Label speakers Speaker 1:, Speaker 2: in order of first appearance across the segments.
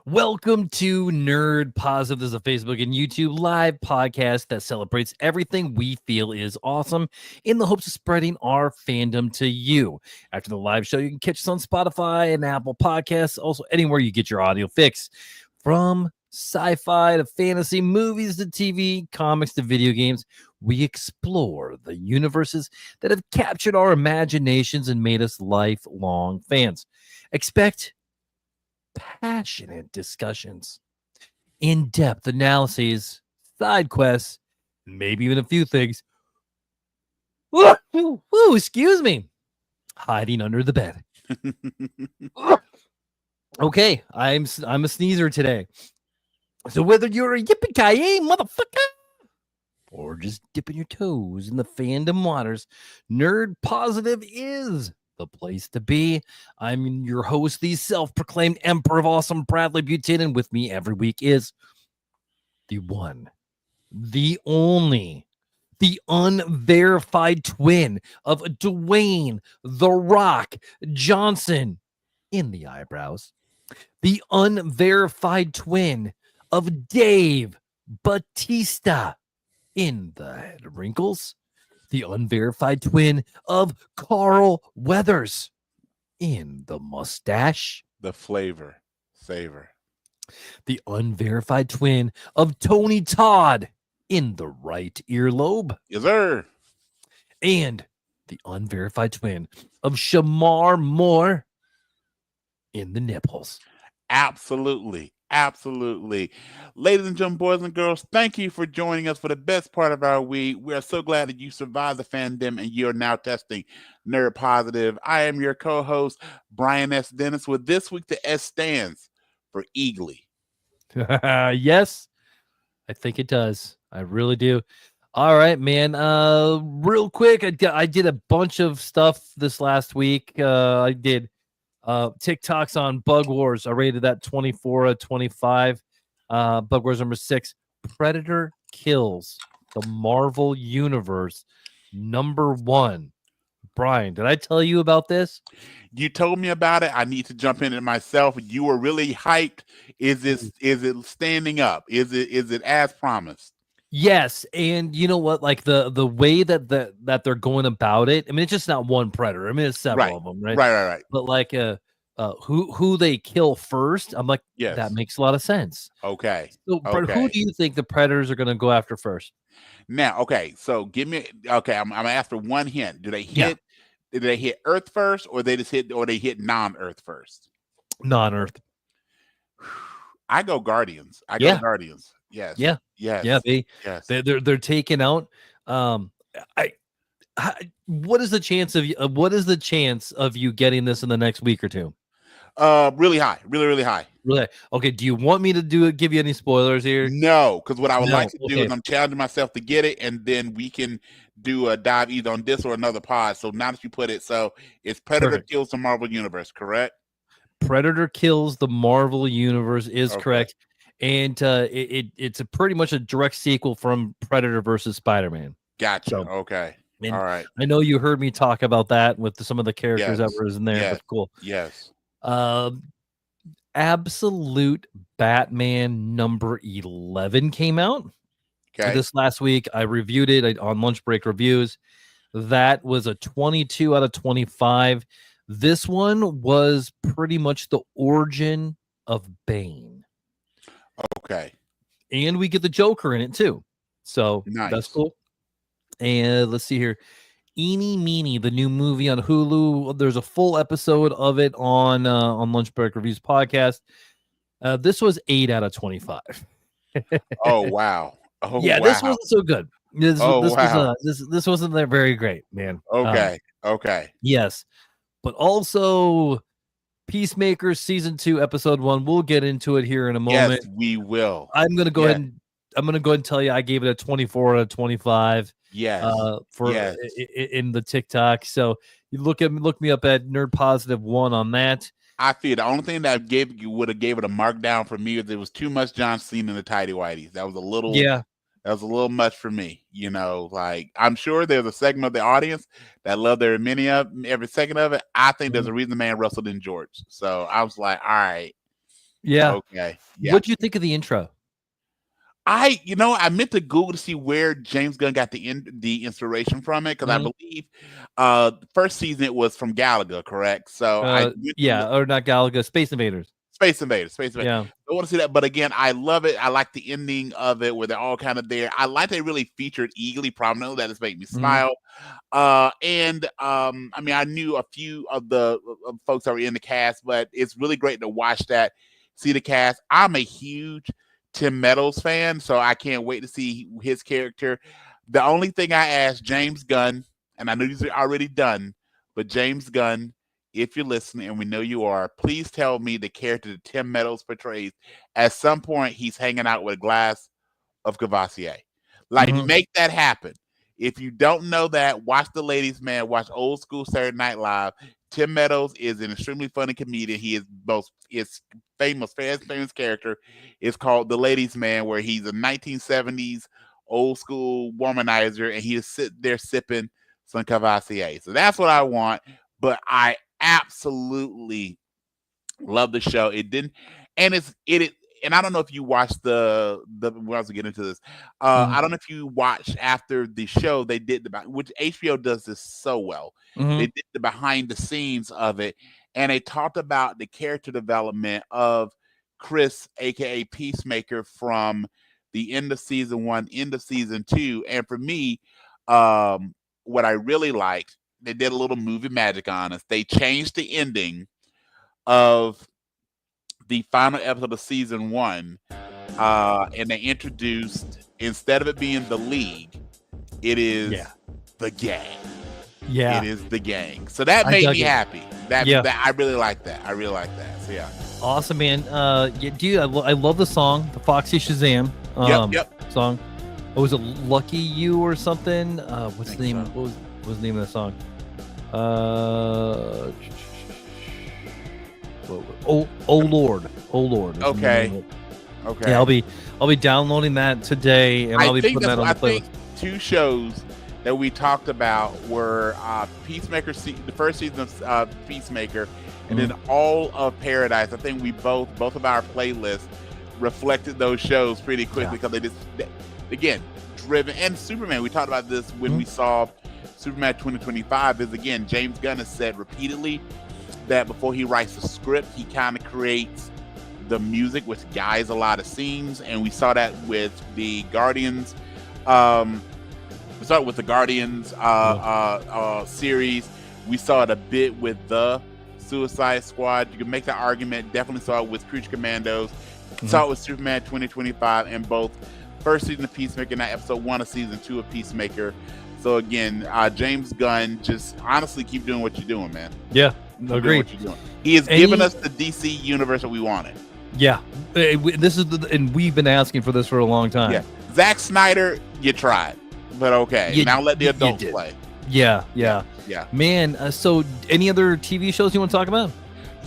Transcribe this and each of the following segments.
Speaker 1: Welcome to Nerd Positive. This is a Facebook and YouTube live podcast that celebrates everything we feel is awesome in the hopes of spreading our fandom to you. After the live show, you can catch us on Spotify and Apple Podcasts, also anywhere you get your audio fix. From sci-fi to fantasy, movies to TV, comics to video games, we explore the universes that have captured our imaginations and made us lifelong fans. Expect passionate discussions, in-depth analyses, side quests, maybe even a few things. Ooh, excuse me. Hiding under the bed. Okay, I'm a sneezer today. So whether you're a yippee-ki-yay motherfucker or just dipping your toes in the fandom waters, Nerd Positive is the place to be. I'm your host, the self-proclaimed Emperor of Awesome, Bradley Buchanan. With me every week is the one, the only, the unverified twin of Dwayne The Rock Johnson in the eyebrows, the unverified twin of Dave Batista in the head wrinkles, the unverified twin of Carl Weathers in the mustache,
Speaker 2: the flavor savor,
Speaker 1: the unverified twin of Tony Todd in the right earlobe,
Speaker 2: yes sir,
Speaker 1: and the unverified twin of Shamar Moore in the nipples.
Speaker 2: Absolutely. Ladies and gentlemen, boys and girls, thank you for joining us for the best part of our week. We are so glad that you survived the fandom and you are now testing Nerd Positive. I am your co-host, Brian S. Dennis, with this week the S stands for Eagly.
Speaker 1: Yes, I think it does. I really do. All right, man. Real quick, I did a bunch of stuff this last week. I did TikToks on Bug Wars. I rated that 24 out of 25. Bug Wars number 6. Predator kills the Marvel Universe number 1. Brian, did I tell you about this?
Speaker 2: You told me about it. I need to jump in it myself. You were really hyped. Is it standing up? Is it as promised?
Speaker 1: Yes, and you know what? Like the way that they're going about it. I mean, it's just not one predator. I mean, it's several of them, right?
Speaker 2: Right.
Speaker 1: But like, who they kill first? I'm like,
Speaker 2: yes,
Speaker 1: that makes a lot of sense.
Speaker 2: Okay.
Speaker 1: So, who do you think the predators are going to go after first?
Speaker 2: Now, okay. So give me. Okay, I'm gonna ask for one hint. Do they hit? Yeah. Did they hit Earth first, or they hit non-Earth first?
Speaker 1: Non-Earth.
Speaker 2: I go Guardians. Go Guardians. Yes.
Speaker 1: Yeah. They're taking out. What is the chance of you getting this in the next week or two?
Speaker 2: Really high. Really high.
Speaker 1: Really? Okay. Do you want me to give you any spoilers here?
Speaker 2: No, because what I would like to do is I'm challenging myself to get it, and then we can do a dive either on this or another pod. So now that you put it, so it's Predator kills the Marvel Universe, correct?
Speaker 1: Predator kills the Marvel Universe is correct. And it's pretty much a direct sequel from Predator versus Spider-Man.
Speaker 2: Gotcha. So, okay. All right.
Speaker 1: I know you heard me talk about that with some of the characters that were in there.
Speaker 2: Yes.
Speaker 1: But cool.
Speaker 2: Yes.
Speaker 1: Absolute Batman number 11 came out this last week. I reviewed it on Lunch Break Reviews. That was a 22 out of 25. This one was pretty much the origin of Bane.
Speaker 2: Okay.
Speaker 1: And we get the Joker in it too. So that's cool. And let's see here. Eeny Meeny, the new movie on Hulu. There's a full episode of it on Lunch Break Reviews podcast. This was 8 out of 25.
Speaker 2: Oh wow!
Speaker 1: This wasn't so good. This wasn't that very great, man.
Speaker 2: Okay.
Speaker 1: Yes, but also Peacemaker season 2 episode 1. We'll get into it here in a moment.
Speaker 2: Yes, we will.
Speaker 1: I'm gonna go ahead and tell you I gave it a 24 out of 25.
Speaker 2: Yes.
Speaker 1: In the TikTok. So you look me up at Nerd Positive 1 on that.
Speaker 2: I feel the only thing that would have gave it a markdown for me is there was too much John Cena in the tighty whities. That was a little much for me. You know, like I'm sure there's a segment of the audience that loved every second of it. I think there's a reason the man wrestled in George. So I was like, all right.
Speaker 1: Yeah.
Speaker 2: Okay. Yeah.
Speaker 1: What do you think of the intro?
Speaker 2: I meant to Google to see where James Gunn got the inspiration from it, because I
Speaker 1: Mhm.
Speaker 2: believe first season it was from Galaga, correct? So I went to
Speaker 1: Yeah, or not Galaga, Space Invaders.
Speaker 2: Space Invaders, Space Invaders.
Speaker 1: Yeah.
Speaker 2: I want to see that, but again, I love it. I like the ending of it where they're all kind of there. I like they really featured Eagly prominently. That just made me
Speaker 1: Mhm.
Speaker 2: smile. I mean, I knew a few of the folks that were in the cast, but it's really great to watch that, see the cast. I'm a huge Tim Meadows fan, so I can't wait to see his character. The only thing I asked James Gunn, and I know these are already done, but James Gunn, if you're listening, and we know you are, please tell me the character that Tim Meadows portrays. At some point, he's hanging out with a glass of Cavassier. Like,
Speaker 1: Mhm.
Speaker 2: make that happen. If you don't know that, watch The Ladies Man, watch old school Saturday Night Live. Tim Meadows is an extremely funny comedian. He is both his famous character is called The Ladies Man, where he's a 1970s old school womanizer, and he is sitting there sipping some Cavassier. So that's what I want. But I absolutely love the show. It didn't, and and I don't know if you watched the we also get into this.
Speaker 1: Mhm.
Speaker 2: I don't know if you watched after the show they did which HBO does this so well. They
Speaker 1: Mhm.
Speaker 2: did the behind the scenes of it, and they talked about the character development of Chris, aka Peacemaker, from the end of season 1, end of season 2. And for me, what I really liked, they did a little movie magic on us. They changed the ending of the final episode of season 1, and they introduced, instead of it being the League, it is
Speaker 1: Yeah.
Speaker 2: the gang.
Speaker 1: Yeah.
Speaker 2: It is the gang. So that
Speaker 1: I
Speaker 2: made
Speaker 1: dug
Speaker 2: me
Speaker 1: it.
Speaker 2: happy.
Speaker 1: Yeah.
Speaker 2: That I really like that. I really like that. So yeah.
Speaker 1: Awesome, man. Yeah, dude, I love the song, the Foxy Shazam
Speaker 2: Yep.
Speaker 1: song. What was it, Lucky You or something? What's the name?
Speaker 2: so.
Speaker 1: What was the name of the song? Oh Lord, oh Lord. is the name
Speaker 2: Okay.
Speaker 1: of it.
Speaker 2: Okay.
Speaker 1: Yeah, I'll be downloading that today, and I'll be putting that on the playlist.
Speaker 2: Two shows that we talked about were Peacemaker, the first season of Peacemaker, and then All of Paradise. I think we both of our playlists reflected those shows pretty quickly, because again, driven. And Superman, we talked about this when we saw Superman 2025, is again, James Gunn has said repeatedly that before he writes the script, he kind of creates the music, which guides a lot of scenes. And we saw that with the Guardians. We saw it with the Guardians series. We saw it a bit with the Suicide Squad. You can make that argument. Definitely saw it with Creature Commandos. Saw it with Superman 2025, and both first season of Peacemaker and that episode 1 of season 2 of Peacemaker. So again, James Gunn, just honestly keep doing what you're doing, man.
Speaker 1: Yeah,
Speaker 2: Agreed. What you're doing. He has given us the DC universe that we wanted.
Speaker 1: Yeah, this is and we've been asking for this for a long time.
Speaker 2: Yeah, Zack Snyder, you tried, but okay, now let the adults play.
Speaker 1: Yeah. Man, so any other TV shows you want to talk about?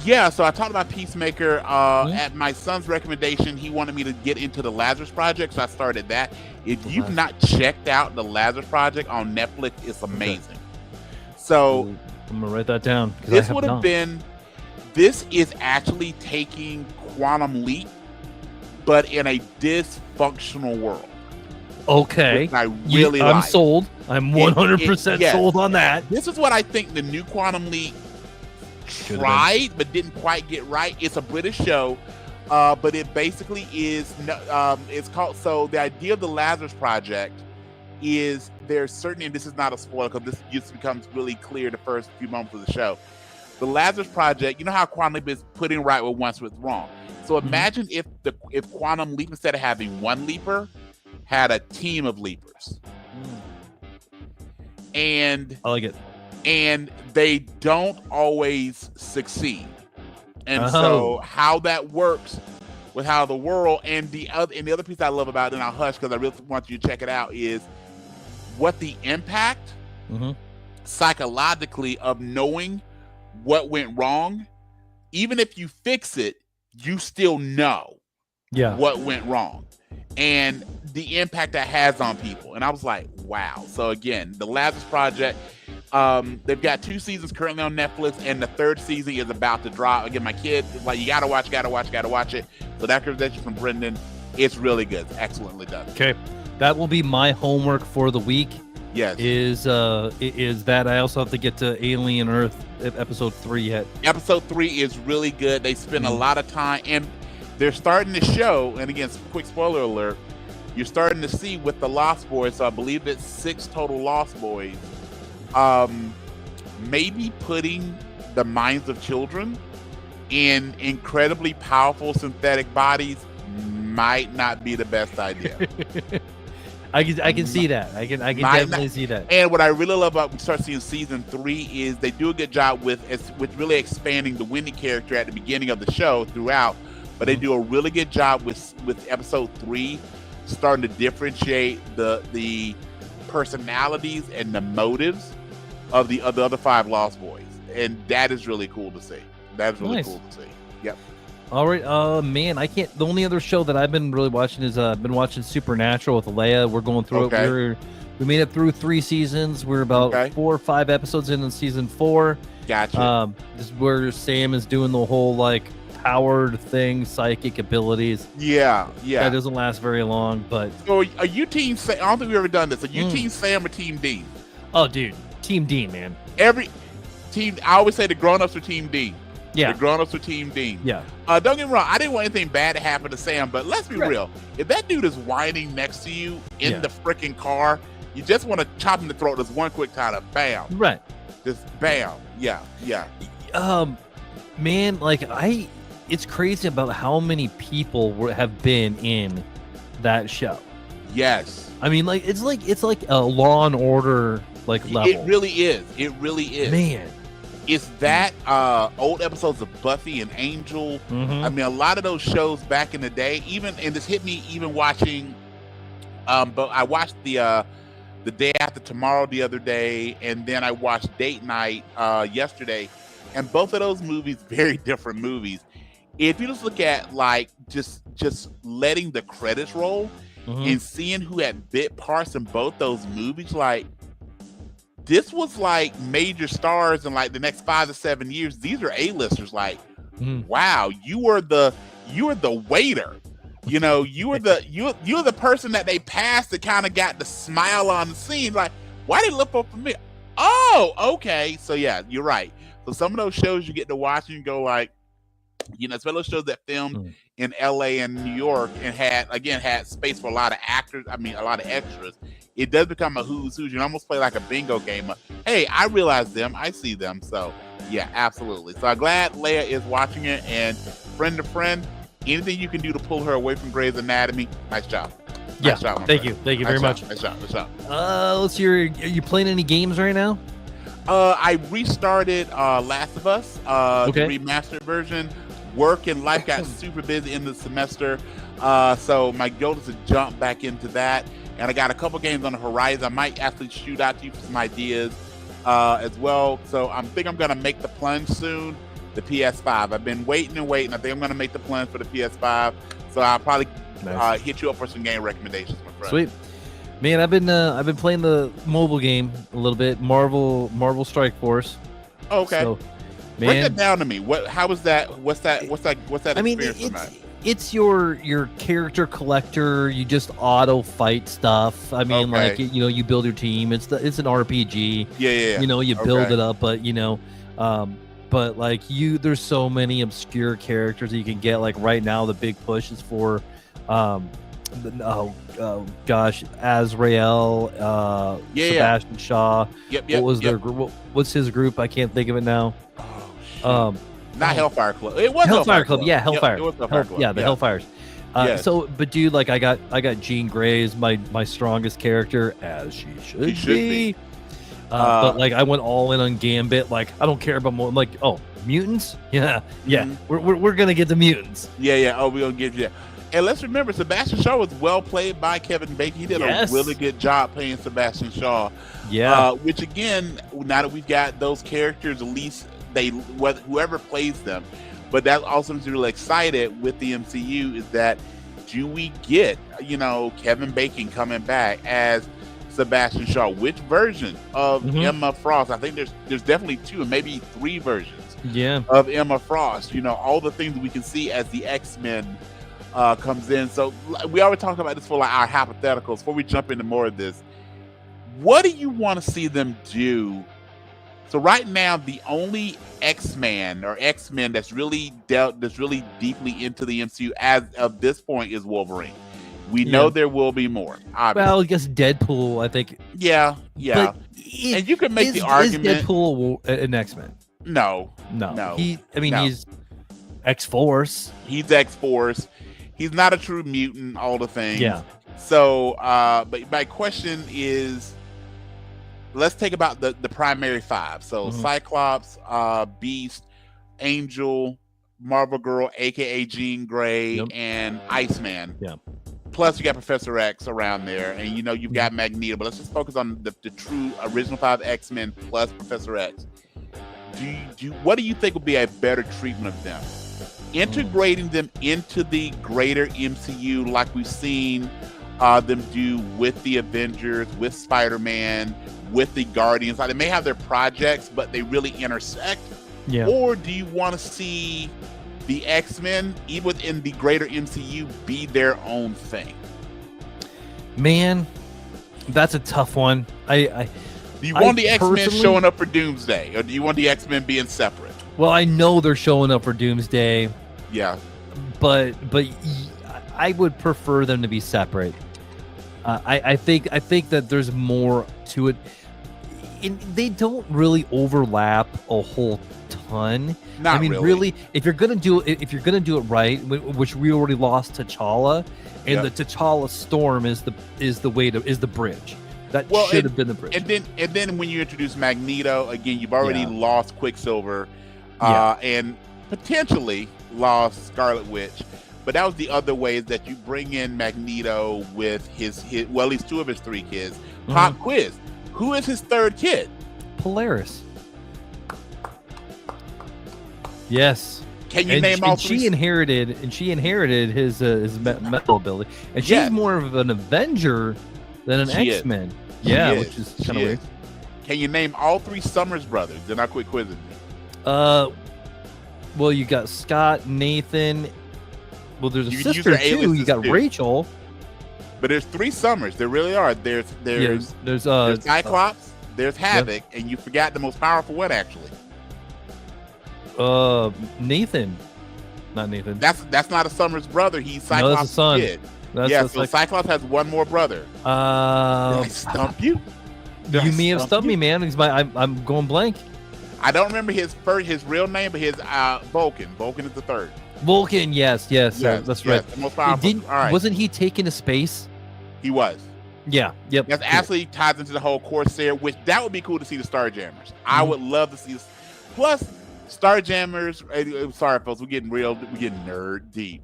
Speaker 2: Yeah, so I talked about Peacemaker. At my son's recommendation, he wanted me to get into the Lazarus Project, so I started that. If you've not checked out the Lazarus Project on Netflix, it's amazing. So
Speaker 1: I'm gonna write that down.
Speaker 2: This is actually taking Quantum Leap, but in a dysfunctional world.
Speaker 1: Okay,
Speaker 2: I really
Speaker 1: I'm
Speaker 2: like.
Speaker 1: sold. I'm 100% sold on that.
Speaker 2: This is what I think the new Quantum Leap tried but didn't quite get right. It's a British show, but it basically is. It's called. So the idea of the Lazarus Project is there's certain, and this is not a spoiler because this just becomes really clear the first few moments of the show. The Lazarus Project, you know how Quantum Leap is putting right what once was wrong. So imagine if Quantum Leap, instead of having one leaper, had a team of leapers. And
Speaker 1: I like it.
Speaker 2: And they don't always succeed. And so how that works with how the world, and the other piece I love about it, and I'll hush because I really want you to check it out, is what the impact psychologically of knowing what went wrong. Even if you fix it, you still know what went wrong and the impact that has on people. And I was like, wow. So again, the Lazarus Project, They've got 2 seasons currently on Netflix, and the 3rd season is about to drop. Again, my kid is like, you gotta watch it. So that recommendation from Brendan, it's really good. It's excellently done.
Speaker 1: Okay, that will be my homework for the week.
Speaker 2: Yes,
Speaker 1: is that I also have to get to Alien Earth episode 3 yet.
Speaker 2: Episode 3 is really good. They spend a lot of time, and they're starting to show. And again, quick spoiler alert: you're starting to see with the Lost Boys. So I believe it's 6 total Lost Boys. Maybe putting the minds of children in incredibly powerful synthetic bodies might not be the best idea.
Speaker 1: I can see that. I can definitely see that.
Speaker 2: And what I really love about we start seeing season 3 is they do a good job with really expanding the Wendy character at the beginning of the show throughout, but they do a really good job with episode 3 starting to differentiate the personalities and the motives of the other 5 Lost Boys, and that is really cool to see. That's really cool to see. Yep.
Speaker 1: All right, man. I can't. The only other show that I've been really watching is I've been watching Supernatural with Leia. We're going through it. We made it through 3 seasons. We're about 4 or 5 episodes in season 4.
Speaker 2: Gotcha.
Speaker 1: This is where Sam is doing the whole like powered thing, psychic abilities.
Speaker 2: Yeah.
Speaker 1: That doesn't last very long, but.
Speaker 2: So are you team Sam? I don't think we've ever done this. Are you team Sam or team Dean?
Speaker 1: Oh, dude, team Dean, man.
Speaker 2: Every team. I always say the grown-ups are team Dean.
Speaker 1: Yeah.
Speaker 2: The grown-ups are team Dean.
Speaker 1: Yeah.
Speaker 2: Don't get me wrong. I didn't want anything bad to happen to Sam, but let's be real. If that dude is whining next to you in the freaking car, you just want to chop him in the throat. Just one quick time of bam.
Speaker 1: Right.
Speaker 2: Just bam. Yeah.
Speaker 1: Man, like it's crazy about how many people have been in that show.
Speaker 2: Yes.
Speaker 1: I mean, like it's like a Law and Order like level.
Speaker 2: It really is.
Speaker 1: Man.
Speaker 2: It's that old episodes of Buffy and Angel.
Speaker 1: Mm-hmm.
Speaker 2: I mean, a lot of those shows back in the day, and this hit me even watching. But I watched the Day After Tomorrow the other day, and then I watched Date Night yesterday, and both of those movies, very different movies. If you just look at like just letting the credits roll and seeing who had bit parts in both those movies, like. This was like major stars in like the next 5 to 7 years. These are A-listers. Like, wow, you were the waiter. You know, you were the person that they passed that kind of got the smile on the scene. Like, why did they look up for me? Oh, okay. So yeah, you're right. So some of those shows you get to watch and you go like, you know, especially those shows that filmed in LA and New York and had space for a lot of actors. I mean, a lot of extras. It does become a who's who. You almost play like a bingo game. Hey, I realize them. I see them. So yeah, absolutely. So I'm glad Leia is watching it. And friend to friend, anything you can do to pull her away from Grey's Anatomy, nice job. Nice job,
Speaker 1: thank you very much.
Speaker 2: Nice job.
Speaker 1: Let's see. Are you playing any games right now?
Speaker 2: I restarted Last of Us, the remastered version. Work and life got super busy in the semester, so my goal is to jump back into that. And I got a couple games on the horizon. I might actually shoot out to you for some ideas as well. So I think I'm going to make the plunge soon. The PS5. I've been waiting. I think I'm going to make the plunge for the PS5. So I'll probably hit you up for some game recommendations, my friend.
Speaker 1: Sweet. Man, I've been playing the mobile game a little bit. Marvel Strike Force.
Speaker 2: Okay.
Speaker 1: So,
Speaker 2: break that down to me. How was that? What's that? I mean,
Speaker 1: it's your character collector. You just auto fight stuff. I mean, like you build your team. It's an RPG.
Speaker 2: Yeah.
Speaker 1: You know, you build it up, but but like there's so many obscure characters that you can get. Like right now, the big push is for, Azrael, Sebastian Shaw.
Speaker 2: Yep.
Speaker 1: What was their group? What's his group? I can't think of it now.
Speaker 2: Not Hellfire Club. It was
Speaker 1: Hellfire Club. Yeah, Hellfire.
Speaker 2: It was Hellfire Club.
Speaker 1: Yeah, the Hellfires. So, but dude, like I got Jean Grey as my strongest character, as she should be. But like I went all in on Gambit. Like I don't care about more. I'm like, oh, mutants? Yeah. We're gonna get the mutants.
Speaker 2: Yeah. Oh, we're gonna get you. And let's remember, Sebastian Shaw was well played by Kevin Bacon. He did a really good job playing Sebastian Shaw. Yeah. Which again, now that we've got those characters, at least whoever plays them, but that also makes me really excited with the MCU is that do we get Kevin Bacon coming back as Sebastian Shaw. Which version of
Speaker 1: Mhm.
Speaker 2: Emma Frost? I think there's definitely 2 and maybe 3 versions
Speaker 1: Yeah.
Speaker 2: of Emma Frost. You know, all the things we can see as the X-Men comes in. So we already talked about this for like our hypotheticals. Before we jump into more of this, what do you want to see them do? So right now, the only X-Man or X-Men that's really deeply into the MCU as of this point is Wolverine. We know
Speaker 1: Yeah.
Speaker 2: there will be more, obviously.
Speaker 1: Well, I guess Deadpool, I think.
Speaker 2: Yeah.
Speaker 1: But
Speaker 2: And you can make the argument.
Speaker 1: Is Deadpool an X-Men?
Speaker 2: No.
Speaker 1: No.
Speaker 2: No.
Speaker 1: He's X-Force.
Speaker 2: He's X-Force. He's not a true mutant, all the things.
Speaker 1: Yeah.
Speaker 2: So, but my question is, let's take about the primary 5. So Cyclops, Beast, Angel, Marvel Girl, aka Jean Grey, and Iceman.
Speaker 1: Yeah.
Speaker 2: Plus you got Professor X around there, and you know you've got Magneto. But let's just focus on the true original 5 X-Men plus Professor X. What do you think would be a better treatment of them? Integrating them into the greater MCU like we've seen them do with the Avengers, with Spider-Man, with the Guardians. Like, they may have their projects, but they really intersect.
Speaker 1: Yeah.
Speaker 2: Or do you want to see the X-Men, even within the greater MCU, be their own thing?
Speaker 1: Man, that's a tough one.
Speaker 2: Do you want the X-Men showing up for Doomsday, or do you want the X-Men being separate?
Speaker 1: Well, I know they're showing up for Doomsday.
Speaker 2: Yeah.
Speaker 1: But I would prefer them to be separate. I think that there's more to it. They don't really overlap a whole ton.
Speaker 2: Not
Speaker 1: really, if you're gonna do it right, which we already lost T'Challa, and the T'Challa storm is the bridge. That should have been the bridge.
Speaker 2: And then when you introduce Magneto again, you've already lost Quicksilver, and potentially lost Scarlet Witch. But that was the other way, is that you bring in Magneto with his well, at least 2 of his 3 kids. Pop quiz. Who is his 3rd kid?
Speaker 1: Polaris. Yes.
Speaker 2: Can you name all 3?
Speaker 1: She inherited his metal ability, and she's more of an Avenger than an X-Men. Yeah, which is kind of weird.
Speaker 2: Can you name all 3 Summers brothers? Then I'll quit quizzing me.
Speaker 1: Well, you got Scott, Nathan. Well, there's a sister too. You got Rachel.
Speaker 2: But there's 3 Summers. There really are. There's Cyclops. There's Havoc, and you forgot the most powerful one, actually.
Speaker 1: Nathan. Not Nathan.
Speaker 2: That's not a Summers brother. He's Cyclops' kid. So Cyclops has one more brother. Did I stump you?
Speaker 1: You may have stumped me, man. I'm going blank.
Speaker 2: I don't remember his real name, but his Vulcan. Vulcan is the 3rd.
Speaker 1: Vulcan, yes, that's right.
Speaker 2: The most powerful. All right.
Speaker 1: Wasn't he taken to space?
Speaker 2: He was.
Speaker 1: Yeah. Yep.
Speaker 2: That absolutely ties into the whole Corsair, which that would be cool to see the Starjammers. I would love to see this. Plus, Starjammers. Sorry, folks, we're getting nerd deep.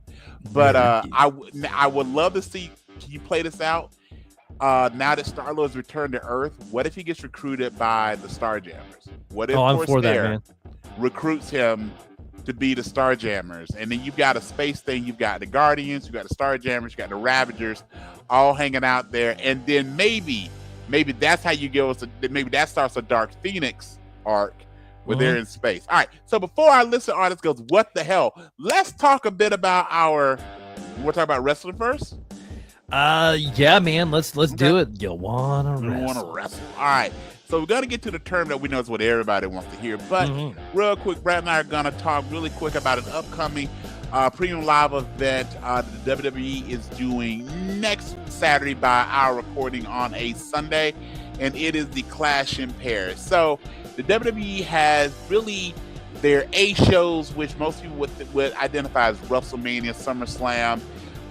Speaker 2: But I would love to see. Can you play this out? Now that Star-Lord's returned to Earth, what if he gets recruited by the Starjammers? What if Corsair recruits him to be the Starjammers? And then you've got a space thing. You've got the Guardians. You've got the Starjammers. You've got the Ravagers, all hanging out there. And then maybe that's how you go. Maybe that starts a Dark Phoenix arc where they're in space. All right. So before our listener audience goes, what the hell? Let's talk a bit about we'll talk about wrestling first.
Speaker 1: Yeah, man. Let's do it. You wanna wrestle?
Speaker 2: All right. So we're gonna get to the term that we know is what everybody wants to hear. But real quick, Brad and I are gonna talk really quick about an upcoming premium live event the WWE is doing next Saturday by our recording on a Sunday, and it is the Clash in Paris. So the WWE has really their A shows, which most people would identify as WrestleMania, SummerSlam.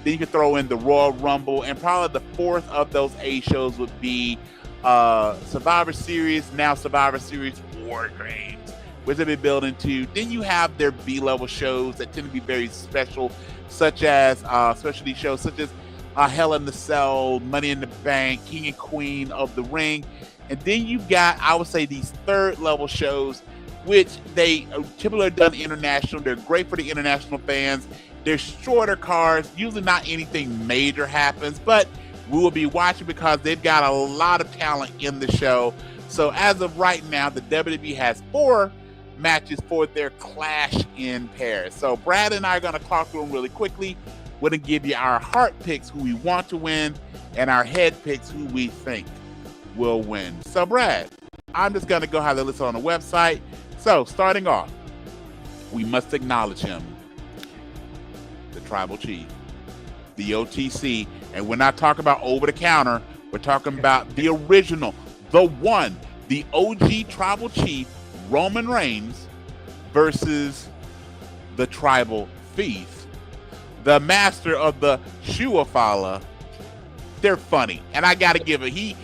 Speaker 2: Then you can throw in the Royal Rumble, and probably the 4th of those A shows would be Survivor Series, now Survivor Series War Games, which they've been building to. Then you have their B-level shows that tend to be very special, such as specialty shows such as Hell in the Cell, Money in the Bank, King and Queen of the Ring. And then you've got, I would say, these 3rd level shows, which they typically are done international. They're great for the international fans. They're shorter cards. Usually not anything major happens, but we will be watching because they've got a lot of talent in the show. So as of right now, the WWE has 4 matches for their Clash in Paris. So Brad and I are going to talk through them really quickly. We're going to give you our heart picks, who we want to win, and our head picks, who we think will win. So Brad, I'm just going to go have the list on the website. So starting off, we must acknowledge him, the Tribal Chief, the OTC, and we're not talking about over the counter. We're talking about the original, the one, the OG Tribal Chief, Roman Reigns, versus the Tribal Thief, the master of the Shuafala. They're funny, and I gotta give it. He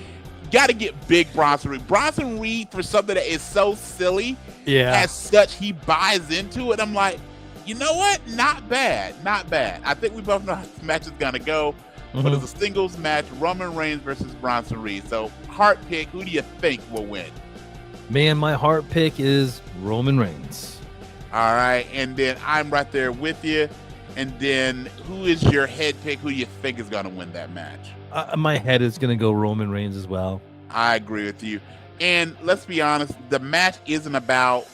Speaker 2: gotta get big Bronson Reed. Bronson Reed, for something that is so silly, as such, he buys into it. I'm like, you know what? Not bad, not bad. I think we both know how this match is gonna go. But it's a singles match, Roman Reigns versus Bronson Reed. So, heart pick, who do you think will win?
Speaker 1: Man, my heart pick is Roman Reigns.
Speaker 2: All right, and then I'm right there with you. And then who is your head pick? Who do you think is going to win that match?
Speaker 1: My head is going to go Roman Reigns as well.
Speaker 2: I agree with you. And let's be honest, the match isn't about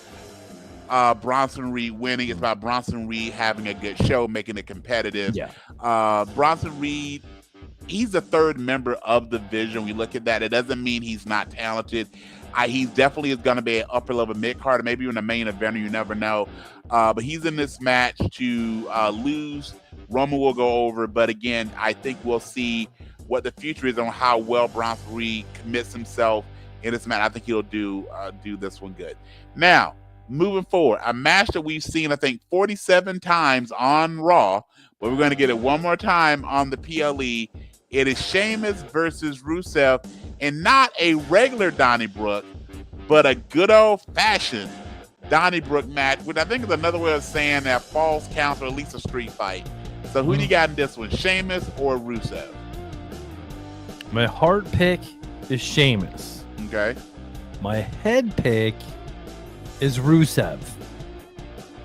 Speaker 2: Bronson Reed winning. It's about Bronson Reed having a good show, making it competitive.
Speaker 1: Yeah.
Speaker 2: Bronson Reed, he's the 3rd member of the Vision. We look at that. It doesn't mean he's not talented. He definitely is going to be an upper level mid card, maybe even a main eventer. You never know. But he's in this match to lose. Roman will go over. But again, I think we'll see what the future is on how well Bronson Reed commits himself in this match. I think he'll do this one good. Now, moving forward, a match that we've seen, I think, 47 times on Raw, but we're going to get it one more time on the PLE. It is Sheamus versus Rusev, and not a regular Donnybrook, but a good old-fashioned Donnybrook match, which I think is another way of saying that falls counts, or at least a street fight. So who do you got in this one, Sheamus or Rusev?
Speaker 1: My heart pick is Sheamus.
Speaker 2: Okay.
Speaker 1: My head pick is Rusev.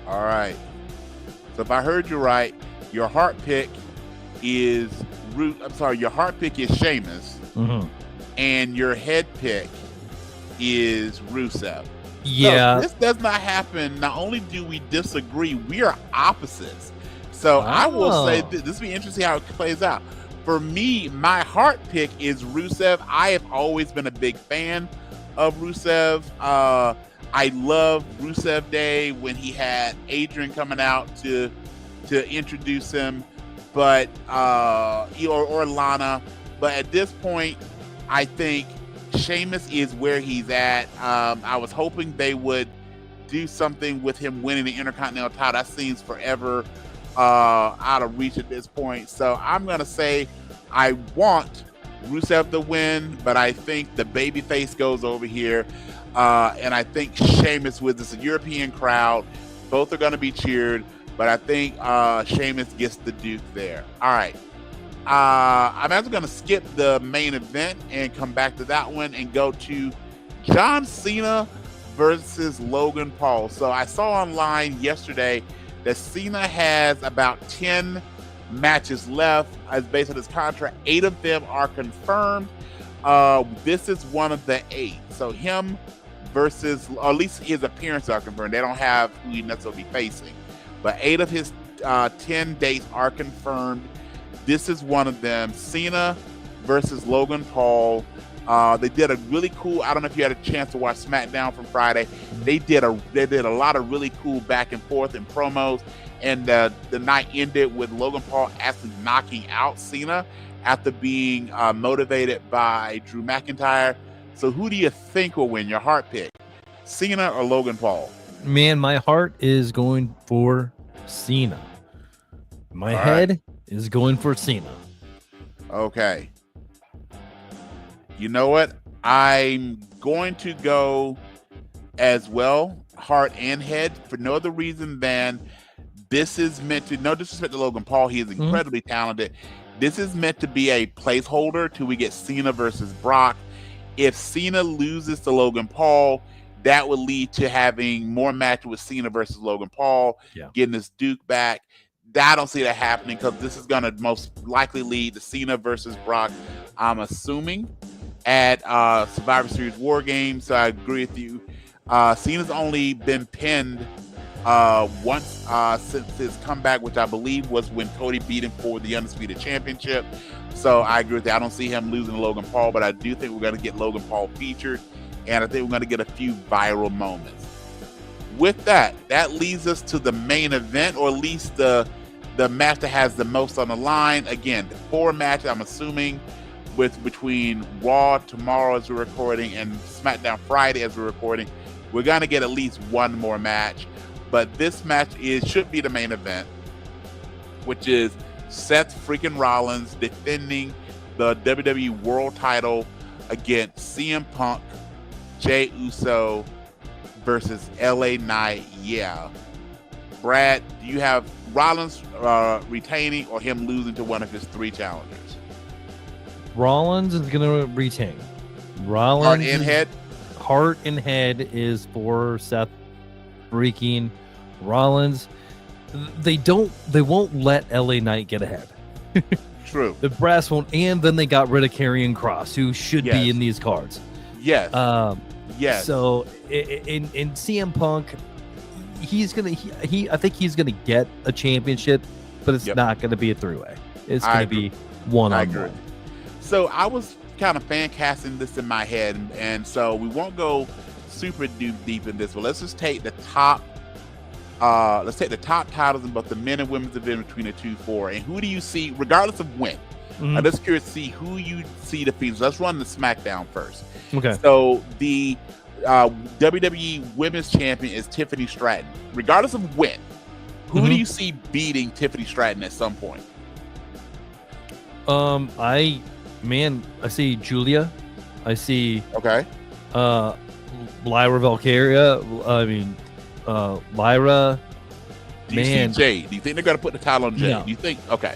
Speaker 2: All right. So if I heard you right, your heart pick is your heart pick is Sheamus, and your head pick is Rusev.
Speaker 1: Yeah.
Speaker 2: So this does not happen. Not only do we disagree, we are opposites. So I will say this will be interesting how it plays out. For me, my heart pick is Rusev. I have always been a big fan of Rusev. I love Rusev Day when he had Adrian coming out to introduce him, but or Lana. But at this point, I think Sheamus is where he's at. I was hoping they would do something with him winning the Intercontinental title. That seems forever out of reach at this point. So I'm gonna say I want Rusev to win, but I think the babyface goes over here. And I think Sheamus with this European crowd, both are going to be cheered, but I think Sheamus gets the Duke there. All right. I'm actually going to skip the main event and come back to that one and go to John Cena versus Logan Paul. So I saw online yesterday that Cena has about 10 matches left as based on his contract. 8 of them are confirmed. This is one of the 8. So him versus, or at least his appearances are confirmed. They don't have who he necessarily be facing, but 8 of his 10 dates are confirmed. This is one of them. Cena versus Logan Paul. They did a really cool, I don't know if you had a chance to watch SmackDown from Friday. They did a lot of really cool back and forth and promos, and the night ended with Logan Paul actually knocking out Cena after being motivated by Drew McIntyre. So who do you think will win? Your heart pick, Cena or Logan Paul?
Speaker 1: Man, my heart is going for Cena. My head is going for Cena.
Speaker 2: Okay. You know what? I'm going to go as well, heart and head, for no other reason than this is meant to, no disrespect to Logan Paul, he is incredibly talented. This is meant to be a placeholder till we get Cena versus Brock. If Cena loses to Logan Paul, that would lead to having more matches with Cena versus Logan Paul, getting his Duke back. I don't see that happening because this is going to most likely lead to Cena versus Brock I'm assuming, at Survivor Series War Games. So I agree with you. Cena's only been pinned once since his comeback, which I believe was when Cody beat him for the Undisputed Championship. So I agree with that. I don't see him losing to Logan Paul, but I do think we're going to get Logan Paul featured, and I think we're going to get a few viral moments. With that, that leads us to the main event, or at least the match that has the most on the line. Again, 4 matches, I'm assuming, between Raw tomorrow as we're recording and SmackDown Friday as we're recording. We're going to get at least one more match, but this match should be the main event, which is Seth freaking Rollins defending the WWE World Title against CM Punk, Jey Uso versus LA Knight. Yeah. Brad, do you have Rollins retaining or him losing to one of his 3 challengers?
Speaker 1: Rollins is going to retain. Rollins
Speaker 2: Heart and head?
Speaker 1: Heart and head is for Seth freaking Rollins. They won't let LA Knight get ahead.
Speaker 2: True.
Speaker 1: The brass won't, and then they got rid of Karrion Kross, who should be in these cards.
Speaker 2: Yes. Yes.
Speaker 1: So in CM Punk, I think he's gonna get a championship, but it's not gonna be a 3-way. It's gonna be one-on-one.
Speaker 2: So I was kind of fan casting this in my head, and so we won't go super deep in this, but let's just take the top. Let's take the top titles in both the men and women's division between the 2-4. And who do you see, regardless of when? I'm just curious to see who you see defeated. Let's run the SmackDown first.
Speaker 1: Okay.
Speaker 2: So the WWE Women's Champion is Tiffany Stratton. Regardless of when, who do you see beating Tiffany Stratton at some point?
Speaker 1: I see Julia. I see Lyra Valkyria. I mean, Lyra.
Speaker 2: Do you see Jade? Do you think they're gonna put the title on Jade?
Speaker 1: No.
Speaker 2: Do you think? Okay,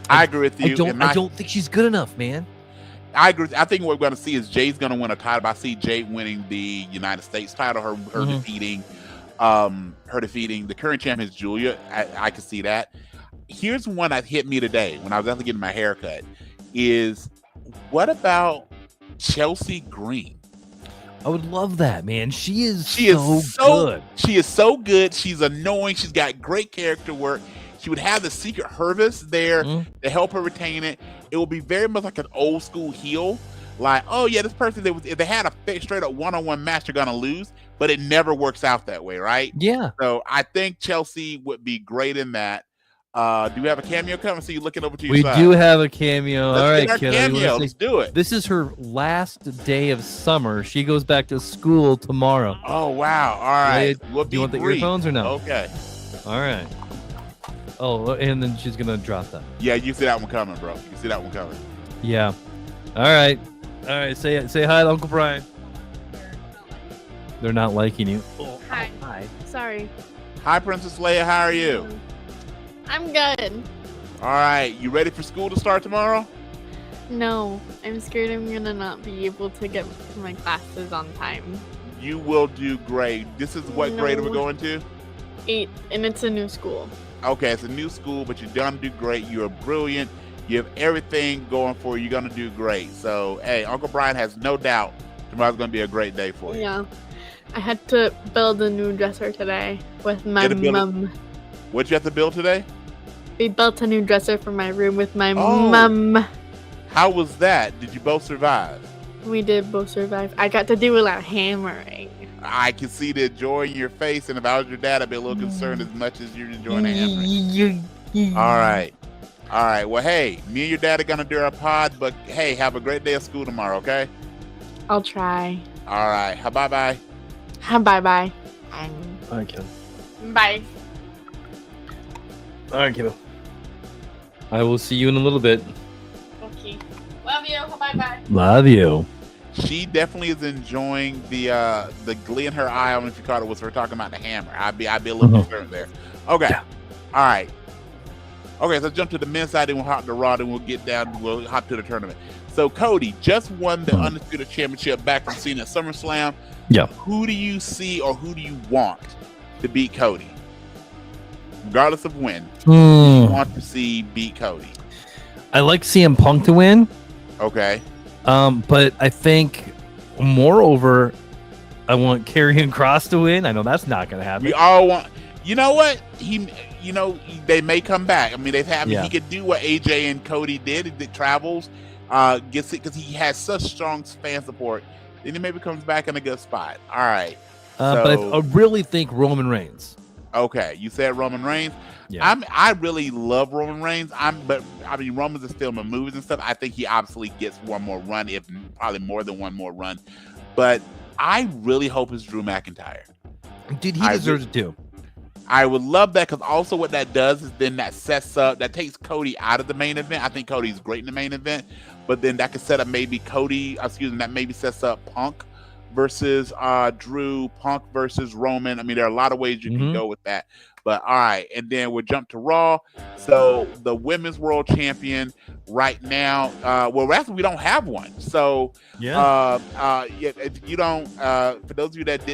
Speaker 2: I agree with you.
Speaker 1: I don't think she's good enough, man.
Speaker 2: I agree. I think what we're going to see is Jade's going to win a title. But I see Jade winning the United States title. Her defeating the current champion is Julia. I can see that. Here's one that hit me today when I was actually getting my hair cut. Is what about Chelsea Green?
Speaker 1: I would love that, man. She is so good.
Speaker 2: She is so good. She's annoying. She's got great character work. She would have the secret Hervis there to help her retain it. It will be very much like an old school heel. Like, oh yeah, this person, if they had a straight up one-on-one match, they're going to lose, but it never works out that way, right?
Speaker 1: Yeah.
Speaker 2: So I think Chelsea would be great in that. Do we have a cameo coming? So you're looking over to your side.
Speaker 1: We do have a cameo. All right,
Speaker 2: cameo. Let's do it.
Speaker 1: This is her last day of summer. She goes back to school tomorrow.
Speaker 2: Oh, wow. All right.
Speaker 1: Do you want the earphones or no?
Speaker 2: Okay.
Speaker 1: All right. Oh, and then she's going to drop them.
Speaker 2: Yeah, you see that one coming, bro. You see that one coming.
Speaker 1: Yeah. All right. All right. Say hi to Uncle Brian. They're not liking you.
Speaker 3: Oh, hi.
Speaker 1: Hi.
Speaker 3: Sorry.
Speaker 2: Hi, Princess Leia. How are you?
Speaker 3: I'm good.
Speaker 2: All right. You ready for school to start tomorrow?
Speaker 3: No. I'm scared I'm going to not be able to get to my classes on time.
Speaker 2: You will do great. This is what grade are we going to?
Speaker 3: 8, and it's a new school.
Speaker 2: Okay, it's a new school, but you're gonna do great. You're brilliant. You have everything going for you. You're gonna do great. So, hey, Uncle Brian has no doubt tomorrow's gonna be a great day for you.
Speaker 3: Yeah. I had to build a new dresser today with my mom.
Speaker 2: What'd you have to build today?
Speaker 3: We built a new dresser for my room with my mom.
Speaker 2: How was that? Did you both survive?
Speaker 3: We did both survive. I got to do a lot of hammering.
Speaker 2: I can see the joy in your face, and if I was your dad, I'd be a little concerned as much as you're enjoying the hammering. All right. Well, hey, me and your dad are gonna do our pod, but hey, have a great day of school tomorrow, okay?
Speaker 3: I'll try.
Speaker 2: All right. Bye-bye.
Speaker 3: Bye-bye.
Speaker 1: All right, kiddo.
Speaker 3: Bye.
Speaker 1: All right, kiddo. I will see you in a little bit.
Speaker 3: Okay. Love you. Bye-bye.
Speaker 1: Love you.
Speaker 2: She definitely is enjoying the glee in her eye. I don't know if you caught it was her talking about the hammer. I'd be a little concerned there. Okay. Yeah. All right. Okay, so let's jump to the men's side, then we'll hop to Raw, and we'll hop to the tournament. So Cody just won the Undisputed Championship back from Cena at SummerSlam.
Speaker 1: Yeah.
Speaker 2: Who do you see or who do you want to beat Cody? Regardless of when. Who do you want to see beat Cody?
Speaker 1: I like CM Punk to win.
Speaker 2: Okay.
Speaker 1: But I think, moreover, I want Karrion Kross to win. I know that's not going to happen.
Speaker 2: We all want. You know what? They may come back. I mean, he could do what AJ and Cody did. It travels, gets it because he has such strong fan support. Then he maybe comes back in a good spot. All right.
Speaker 1: But I really think Roman Reigns.
Speaker 2: Okay, you said Roman Reigns.
Speaker 1: Yeah.
Speaker 2: I really love Roman Reigns. Roman's is still in movies and stuff. I think he obviously gets one more run, if probably more than one more run. But I really hope it's Drew McIntyre.
Speaker 1: Dude, he deserves it too.
Speaker 2: I would love that because also what that does is then that takes Cody out of the main event. I think Cody's great in the main event, but then that could set up that maybe sets up Punk versus Drew, Punk versus Roman. I mean, there are a lot of ways you can go with that. But all right, and then we'll jump to Raw. So the women's world champion right now, we don't have one. So if you don't, for those of you that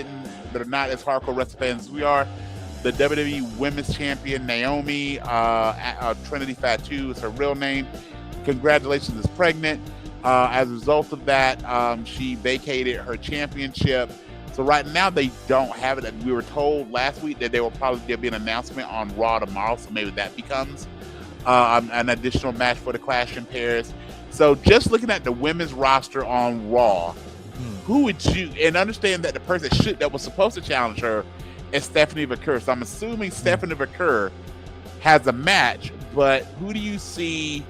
Speaker 2: are not as hardcore wrestling fans as we are, the WWE Women's Champion Naomi Trinity Fatu is her real name. Congratulations, is pregnant. As a result of that, she vacated her championship. So right now they don't have it. We were told last week that there'll be an announcement on Raw tomorrow. So maybe that becomes an additional match for the Clash in Paris. So just looking at the women's roster on Raw, who would you? And understand that the person that was supposed to challenge her is Stephanie Vaquer. So I'm assuming Stephanie Vaquer has a match, but who do you see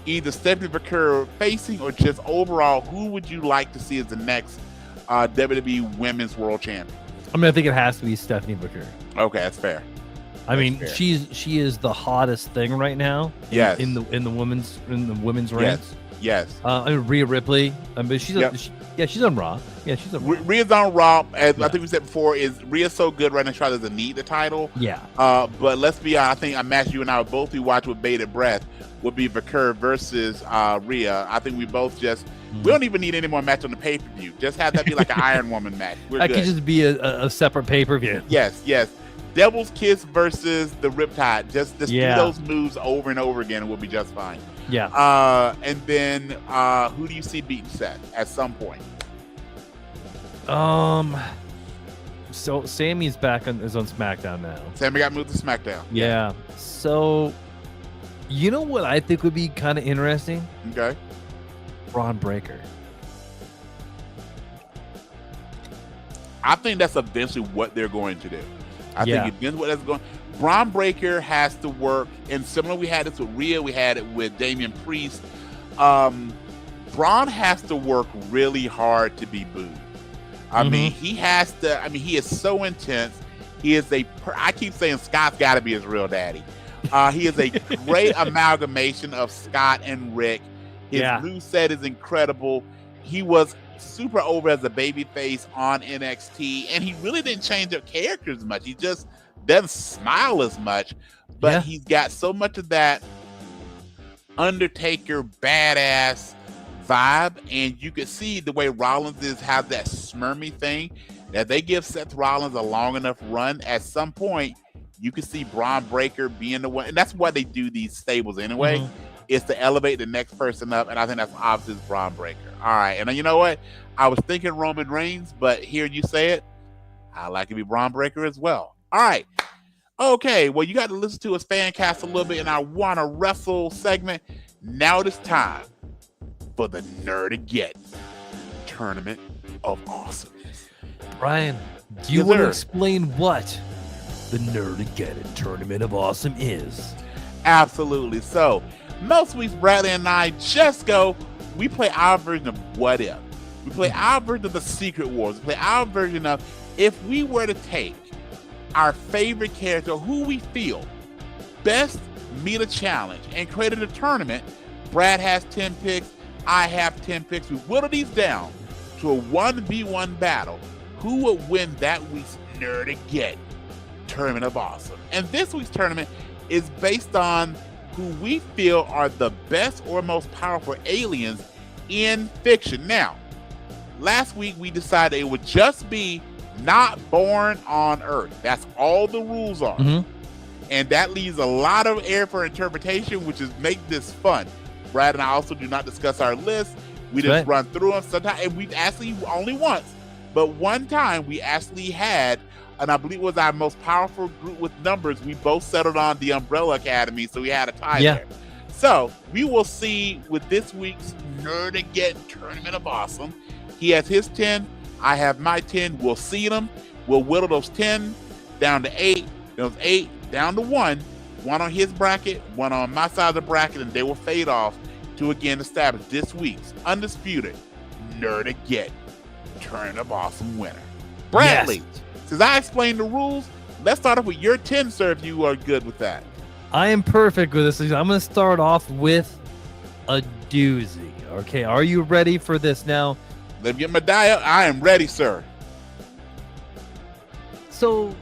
Speaker 2: either Stephanie Vaquer facing or just overall, who would you like to see as the next WWE Women's World Champion?
Speaker 1: I mean, I think it has to be Stephanie Vaquer.
Speaker 2: Okay, that's fair.
Speaker 1: She is the hottest thing right now.
Speaker 2: Yes.
Speaker 1: In the women's ranks.
Speaker 2: Yes.
Speaker 1: Rhea Ripley. She's on Raw. Yeah, she's on Raw.
Speaker 2: Rhea's on Raw. As I think we said before, Rhea's so good right now. She doesn't need the title.
Speaker 1: Yeah.
Speaker 2: But let's be honest. I think a match you and I would both be watching with bated breath would be Vaquer versus Rhea. I think we both we don't even need any more match on the pay-per-view. Just have that be like an Iron Woman match. That
Speaker 1: could just be a separate pay-per-view.
Speaker 2: Yes. Devil's Kiss versus the Riptide. Just do those moves over and over again and we'll be just fine.
Speaker 1: Yeah.
Speaker 2: And then who do you see beating Seth at some point?
Speaker 1: So Sammy's is on SmackDown now.
Speaker 2: Sammy got moved to SmackDown.
Speaker 1: Yeah. So you know what I think would be kind of interesting?
Speaker 2: Okay.
Speaker 1: Braun Breaker.
Speaker 2: I think that's eventually what they're going to do. I think eventually what that's going. Braun Breaker has to work, and similar, we had this with Rhea, we had it with Damian Priest. Braun has to work really hard to be booed. I mean, he has to. I mean, he is so intense. He is I keep saying Scott's got to be his real daddy. He is a great amalgamation of Scott and Rick. His moveset is incredible. He was super over as a babyface on NXT, and he really didn't change up characters much. He just doesn't smile as much, but he's got so much of that Undertaker badass vibe, and you can see the way Rollins has that smirmy thing, that they give Seth Rollins a long enough run, at some point you can see Braun Breaker being the one, and that's why they do these stables anyway, is to elevate the next person up, and I think that's obviously Braun Breaker. All right, and you know what? I was thinking Roman Reigns, but hearing you say it, I like to be Braun Breaker as well. All right. Okay, well, you got to listen to us fan cast a little bit in our Wanna Wrestle segment. Now it is time for the Nerdaget Tournament of Awesome.
Speaker 1: Brian, do you want to explain what the Nerdageddon Tournament of Awesome is?
Speaker 2: Absolutely. So, most weeks, Bradley and I just we play our version of What If. We play our version of the Secret Wars. We play our version of if we were to take our favorite character, who we feel best meet a challenge, and created a tournament. Brad has 10 picks. I have 10 picks. We whittle these down to a 1v1 battle. Who would win that week's Nerdaget Tournament of Awesome? And this week's tournament is based on who we feel are the best or most powerful aliens in fiction. Now, last week we decided it would just be not born on Earth. That's all the rules are. And that leaves a lot of air for interpretation, which is make this fun. Brad and I also do not discuss our list. We
Speaker 1: That's
Speaker 2: just run through them sometimes, and we actually only once, but one time we actually had, and I believe it was our most powerful group with numbers. We both settled on the Umbrella Academy, so we had a tie there. So we will see with this week's Nerdageddon Tournament of Awesome. He has his 10. I have my 10. We'll see them. We'll whittle those 10 down to 8. Those 8 down to 1. One on his bracket, one on my side of the bracket, and they will fade off to again establish this week's undisputed Nerdageddon Tournament of Awesome winner. Bradley, since I explained the rules, let's start off with your 10, sir, if you are good with that.
Speaker 1: I am perfect with this. I'm going to start off with a doozy. Okay, are you ready for this now?
Speaker 2: Let me get my die up. I am ready, sir.
Speaker 1: So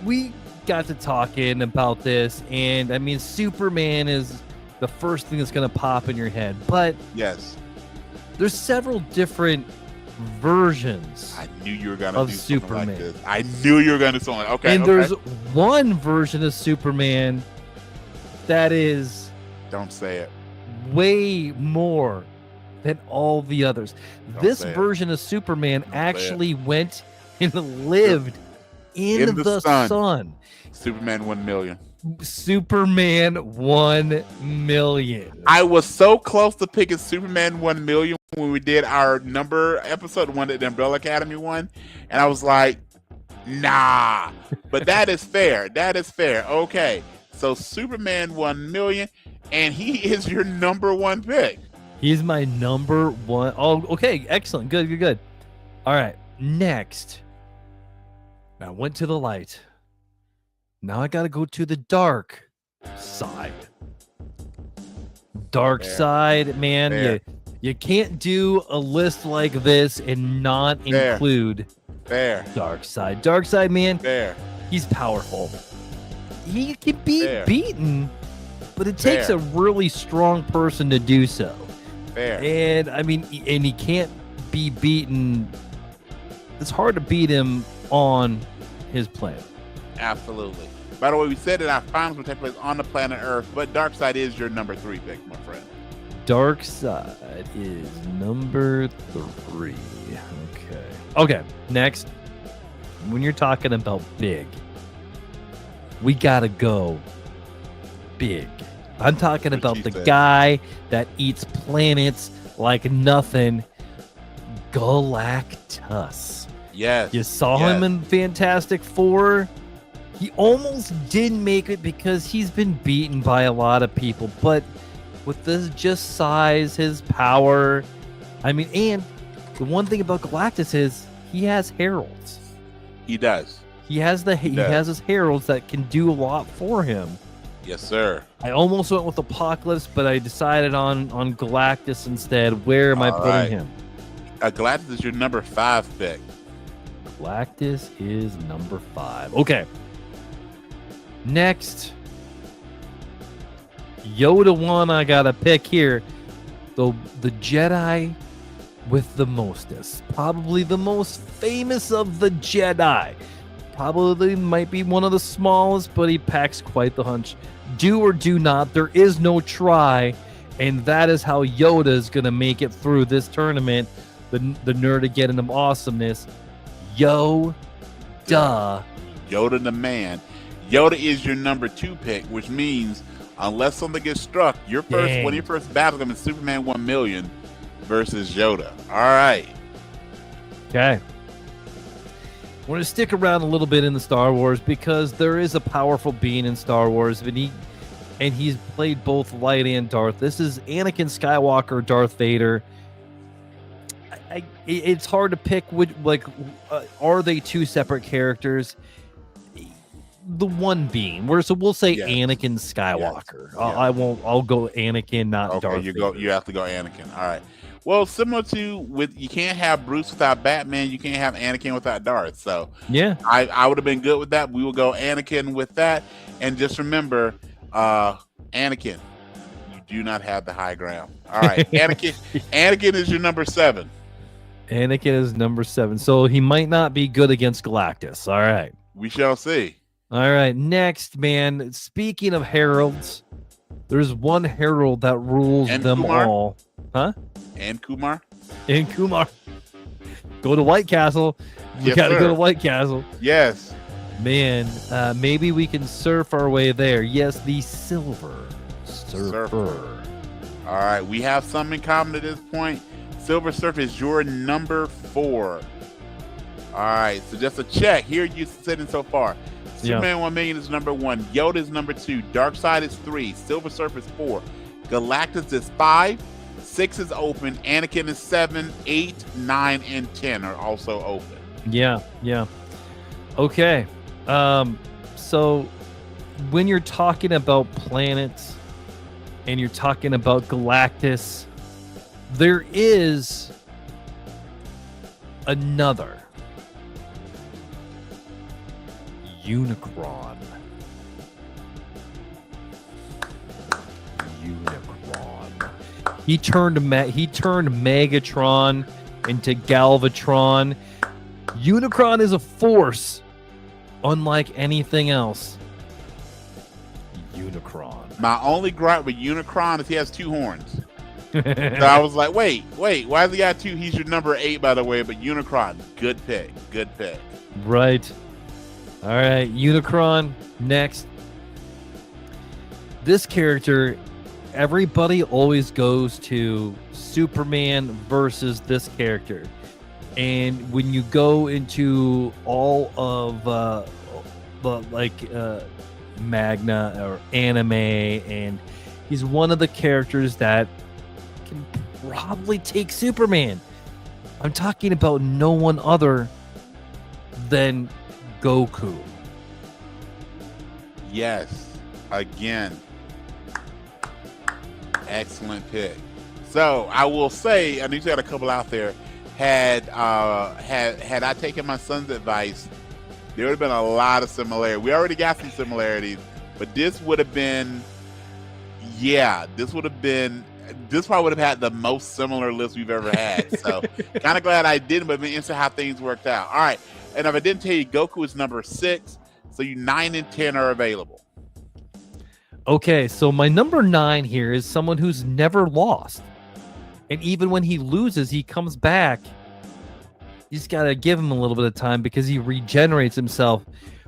Speaker 1: we got to talking about this, and I mean, Superman is the first thing that's going to pop in your head, but
Speaker 2: yes,
Speaker 1: there's several different versions.
Speaker 2: I knew you were going to do
Speaker 1: Superman.
Speaker 2: something like this. I knew you were going to do something. Okay,
Speaker 1: and there's one version of Superman that is,
Speaker 2: don't say it,
Speaker 1: way more than all the others. This version of Superman actually went and lived in the sun.
Speaker 2: Superman 1 million.
Speaker 1: Superman 1 million.
Speaker 2: I was so close to picking Superman 1 million when we did our number episode, one that the Umbrella Academy won, and I was like, nah. But that is fair. That is fair. Okay, so Superman 1 million, and he is your number one pick.
Speaker 1: He's my number one. Oh, okay, excellent. Good. All right, next. I went to the light. Now I got to go to the dark side. Dark side, man. You can't do a list like this and not include dark side. Dark side, man. He's powerful. He can be beaten, but it takes a really strong person to do so. And I mean, and he can't be beaten. It's hard to beat him on his planet.
Speaker 2: Absolutely. By the way, we said that our finals will take place on the planet Earth, but Darkseid is your number 3 pick, my friend.
Speaker 1: Darkseid is number 3. Okay. Next, when you're talking about big, we gotta go big. I'm talking about the guy that eats planets like nothing, Galactus.
Speaker 2: Yes.
Speaker 1: You saw him in Fantastic Four. He almost didn't make it because he's been beaten by a lot of people. But with this just size, his power, I mean, and the one thing about Galactus is he has heralds.
Speaker 2: He does.
Speaker 1: He has his heralds that can do a lot for him.
Speaker 2: Yes, sir.
Speaker 1: I almost went with Apocalypse, but I decided on Galactus instead. Where am I putting him?
Speaker 2: Galactus is your number 5 pick.
Speaker 1: Galactus is number 5. Okay. Next, Yoda one I gotta pick here. The Jedi with the mostest. Probably the most famous of the Jedi. Probably might be one of the smallest, but he packs quite the hunch. Do or do not. There is no try. And that is how Yoda is going to make it through this tournament. The Nerdageddon of awesomeness. Yoda.
Speaker 2: Yoda the man. Yoda is your number 2 pick, which means unless something gets struck, one of your first battles is Superman 1 million versus Yoda. All right.
Speaker 1: Okay. We're going to stick around a little bit in the Star Wars because there is a powerful being in Star Wars, and he's played both light and dark. This is Anakin Skywalker, Darth Vader. It's hard to pick which, are they 2 separate characters? The one being we'll say Anakin Skywalker. Yes. I'll go Anakin, not Darth Vader.
Speaker 2: You have to go Anakin. All right. Well, similar to you can't have Bruce without Batman, you can't have Anakin without Darth. So
Speaker 1: yeah,
Speaker 2: I would have been good with that. We will go Anakin with that. And just remember, Anakin, you do not have the high ground. All right, Anakin is your number 7.
Speaker 1: Anakin is number 7. So he might not be good against Galactus. All right.
Speaker 2: We shall see.
Speaker 1: All right. Next, man. Speaking of heralds, There's one herald that rules
Speaker 2: And
Speaker 1: them
Speaker 2: Kumar?
Speaker 1: all. Huh?
Speaker 2: And Kumar?
Speaker 1: And Kumar. Go to White Castle. We
Speaker 2: Yes,
Speaker 1: gotta
Speaker 2: sir.
Speaker 1: go to White Castle.
Speaker 2: Yes.
Speaker 1: Man, maybe we can surf our way there. Yes, the Silver Surfer.
Speaker 2: All right, we have some in common at this point. Silver Surfer is your number 4. All right, so just a check. Here you're sitting so far.
Speaker 1: Yeah.
Speaker 2: Superman 1 million is number 1. Yoda is number 2. Darkseid is 3. Silver Surfer is 4. Galactus is 5. 6 is open. Anakin is 7. 8, 9, and 10 are also open.
Speaker 1: Yeah. Okay. So when you're talking about planets and you're talking about Galactus, there is another Unicron. He turned Megatron into Galvatron. Unicron is a force unlike anything else. Unicron.
Speaker 2: My only gripe with Unicron is he has 2 horns. So I was like, wait, why has he got 2? He's your number 8, by the way, but Unicron, good pick.
Speaker 1: Right. All right, Unicron next. This character, everybody always goes to Superman versus this character. And when you go into all of Magna or anime, and he's one of the characters that can probably take Superman. I'm talking about no one other than Goku.
Speaker 2: Yes, again, excellent pick. So I will say, I know you got a couple out there. Had I taken my son's advice, there would have been a lot of similarity. We already got some similarities, but this would have been, this probably would have had the most similar list we've ever had. So kind of glad I didn't, but interesting how things worked out. All right, and if I didn't tell you, Goku is number 6, so you 9 and 10 are available.
Speaker 1: Okay, so my number 9 here is someone who's never lost. And even when he loses, he comes back. You just got to give him a little bit of time because he regenerates himself.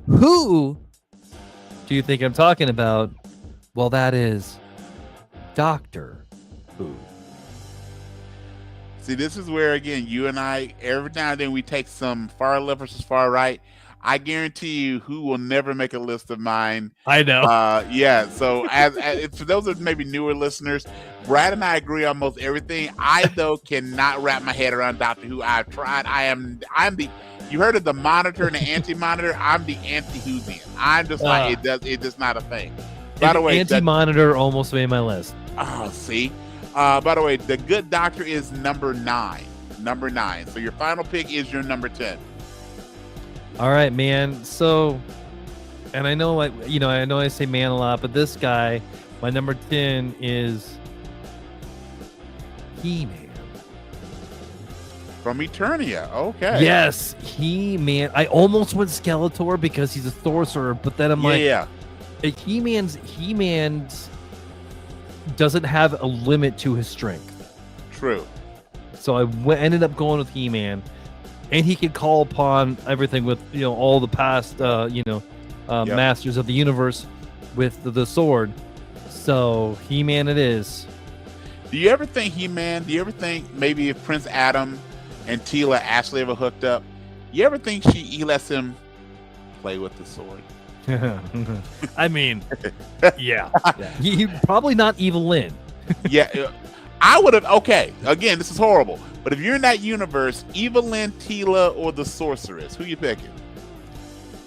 Speaker 1: Who do you think I'm talking about? Well, that is Doctor Who.
Speaker 2: See, this is where, again, you and I, every now and then we take some far left versus far right. I guarantee you Who will never make a list of mine.
Speaker 1: I know.
Speaker 2: So as for those of maybe newer listeners, Brad and I agree on almost everything. I, though, cannot wrap my head around Doctor Who. I've tried. I'm the, you heard of the monitor and the anti-monitor? I'm the anti-Whovian. I'm just like, it's just not a thing. By the way,
Speaker 1: anti-monitor almost made my list.
Speaker 2: Oh, see? By the way, the Good Doctor is number 9. Number 9. So your final pick is your number 10.
Speaker 1: All right, man. So, and I know I say man a lot, but this guy, my number 10 is He-Man.
Speaker 2: From Eternia. Okay.
Speaker 1: Yes, He-Man. I almost went Skeletor because he's a sorcerer, but then I'm He-Man's doesn't have a limit to his strength.
Speaker 2: True.
Speaker 1: So I ended up going with He-Man. And he can call upon everything with, all the past, masters of the universe with the sword. So He-Man it is.
Speaker 2: Do you ever think He-Man, do you ever think maybe if Prince Adam and Teela actually ever hooked up, you ever think he lets him play with the sword?
Speaker 1: I mean, yeah. He probably not Evelyn.
Speaker 2: Yeah. I would have, okay, again, this is horrible, but if you're in that universe, Evelyn, Teela, or the Sorceress, who you picking?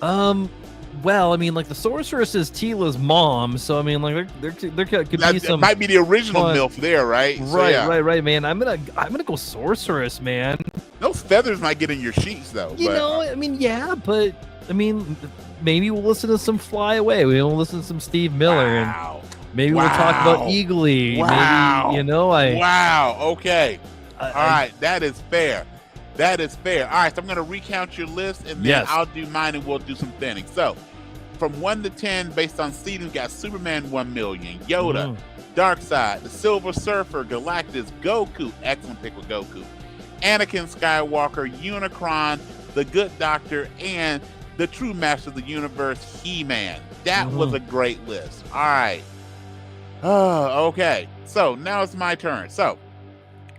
Speaker 1: Well, I mean, like the Sorceress is Teela's mom, so I mean, like there could be some.
Speaker 2: Might be the original MILF there, right?
Speaker 1: Right, man. I'm gonna go Sorceress, man.
Speaker 2: Those feathers might get in your sheets, though.
Speaker 1: I mean, yeah, but I mean, maybe we'll listen to some Fly Away. We'll listen to some Steve Miller,
Speaker 2: wow.
Speaker 1: and maybe we'll talk about Eagly.
Speaker 2: Wow.
Speaker 1: Maybe,
Speaker 2: Wow. Okay. All right. That is fair. All right. So I'm going to recount your list, and then I'll do mine, and we'll do some thinning. So from 1 to 10, based on seeding, we got Superman 1 million, Yoda,
Speaker 1: Mm.
Speaker 2: Darkseid, the Silver Surfer, Galactus, Goku, excellent pick with Goku, Anakin Skywalker, Unicron, the Good Doctor, and the true Master of the Universe, He-Man. That was a great list. All right. Okay. So now it's my turn. So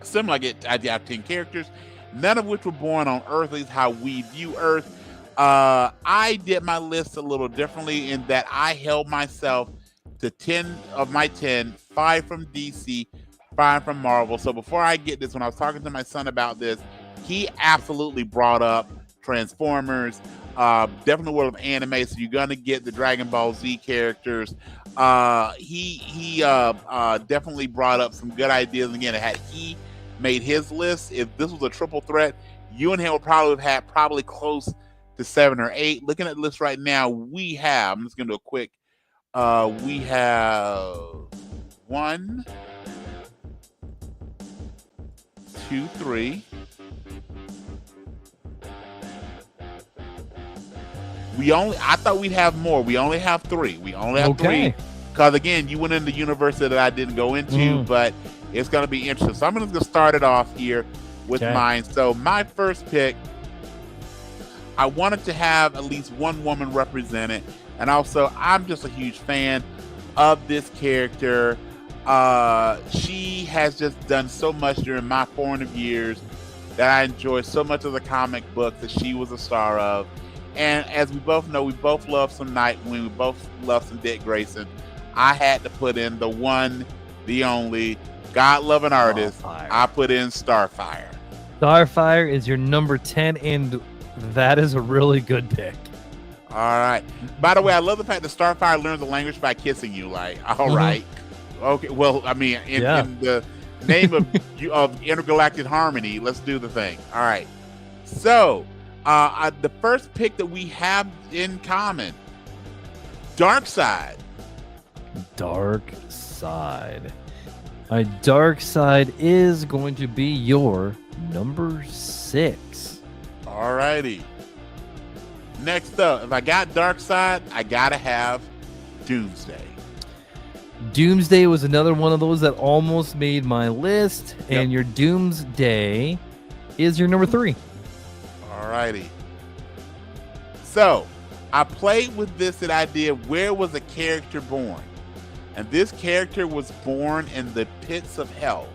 Speaker 2: similar, I have 10 characters, none of which were born on Earth, at least how we view Earth. I did my list a little differently in that I held myself to 10 of my 10, 5 from DC, 5 from Marvel. So before I get this, when I was talking to my son about this, he absolutely brought up Transformers, definitely world of anime. So you're gonna get the Dragon Ball Z characters. He definitely brought up some good ideas. Again, had he made his list, if this was a triple threat, you and him would probably have had probably close to 7 or 8. Looking at the list right now, we have, I'm just gonna do a quick, we have 1, 2, 3. I thought we'd have more. We only have 3. We only have 3. Because again, you went into the universe that I didn't go into, but it's going to be interesting. So I'm going to start it off here with mine. So my first pick, I wanted to have at least one woman represented. And also, I'm just a huge fan of this character. She has just done so much during my formative years that I enjoy so much of the comic book that she was a star of. And as we both know, we both love some Nightwing, we both love some Dick Grayson. I had to put in the one, the only, God-loving artist. I put in Starfire.
Speaker 1: Starfire is your number 10, and that is a really good pick.
Speaker 2: All right. By the way, I love the fact that Starfire learns the language by kissing you. Like, all right. Okay. Well, I mean, in the name of intergalactic harmony, let's do the thing. All right. So, the first pick that we have in common, Darkseid.
Speaker 1: Darkseid. Darkseid is going to be your number 6.
Speaker 2: All righty. Next up, if I got Darkseid, I gotta have Doomsday.
Speaker 1: Doomsday was another one of those that almost made my list, and your Doomsday is your number 3.
Speaker 2: Alrighty. So, I played with this idea of where was a character born? And this character was born in the pits of hell.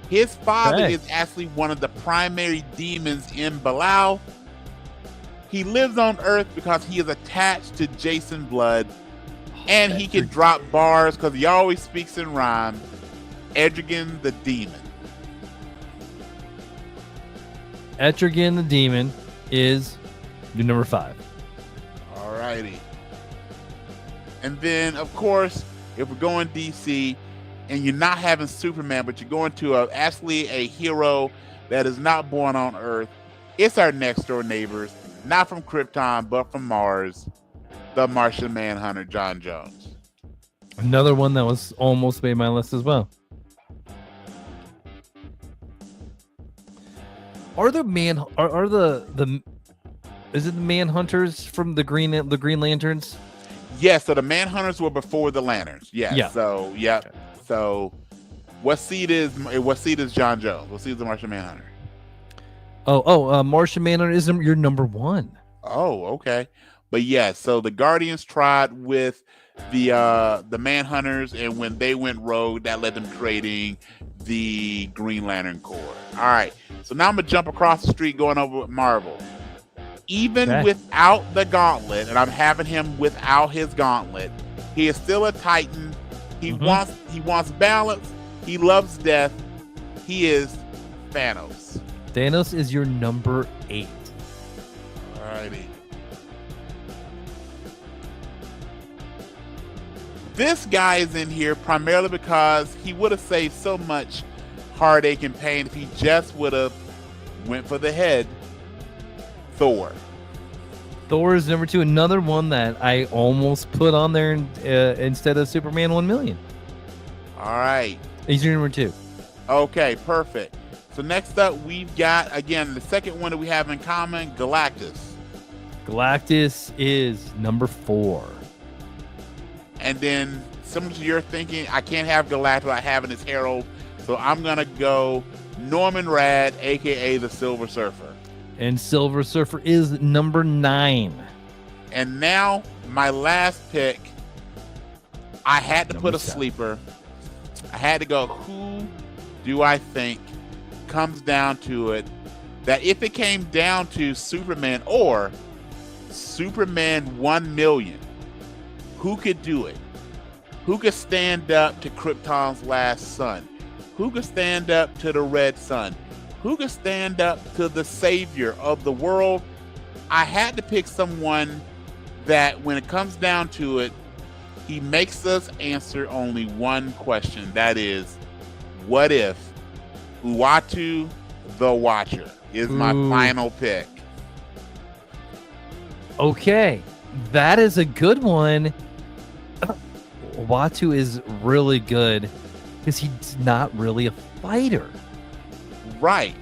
Speaker 2: His father is actually one of the primary demons in Belial. He lives on Earth because he is attached to Jason Blood, and he can drop bars because he always speaks in rhyme. Etrigan the Demon.
Speaker 1: Etrigan the Demon is your number 5.
Speaker 2: Alrighty. And then, of course, if we're going DC and you're not having Superman, but you're going to actually a hero that is not born on Earth, it's our next door neighbors, not from Krypton, but from Mars, the Martian Manhunter, John Jones.
Speaker 1: Another one that was almost made my list as well. Are the is it the Manhunters from the Green Lanterns?
Speaker 2: Yes, so the Manhunters were before the Lanterns. Yes.
Speaker 1: Yeah.
Speaker 2: So So what seed is John Jones? What seed is the Martian Manhunter?
Speaker 1: Martian Manhunter is your number 1.
Speaker 2: Oh, okay. But yeah, so the Guardians tried with the Manhunters, and when they went rogue, that led them creating the Green Lantern Corps. All right. So now I'm gonna jump across the street going over with Marvel. Even without the gauntlet, and I'm having him without his gauntlet, he is still a Titan. He wants balance. He loves death. He is Thanos.
Speaker 1: Thanos is your number 8.
Speaker 2: Alrighty. This guy is in here primarily because he would have saved so much heartache and pain if he just would have went for the head. Thor.
Speaker 1: Thor is number 2. Another one that I almost put on there instead of Superman 1 million.
Speaker 2: All right.
Speaker 1: He's your number 2.
Speaker 2: Okay, perfect. So next up, we've got, again, the second one that we have in common, Galactus.
Speaker 1: Galactus is number 4.
Speaker 2: and then similar to your thinking, I can't have Galactus without having his herald, so I'm gonna go Norman Rad, aka the Silver Surfer.
Speaker 1: And Silver Surfer is number 9.
Speaker 2: And now my last pick, I had to
Speaker 1: Number
Speaker 2: put a
Speaker 1: 7.
Speaker 2: sleeper. I had to go, who do I think comes down to it, that if it came down to Superman or Superman 1 million, who could do it? Who could stand up to Krypton's last son? Who could stand up to the Red Sun? Who could stand up to the savior of the world? I had to pick someone that when it comes down to it, he makes us answer only one question. That is, what if Uatu the Watcher is my final pick?
Speaker 1: Okay, that is a good one. Uatu is really good because he's not really a fighter.
Speaker 2: Right.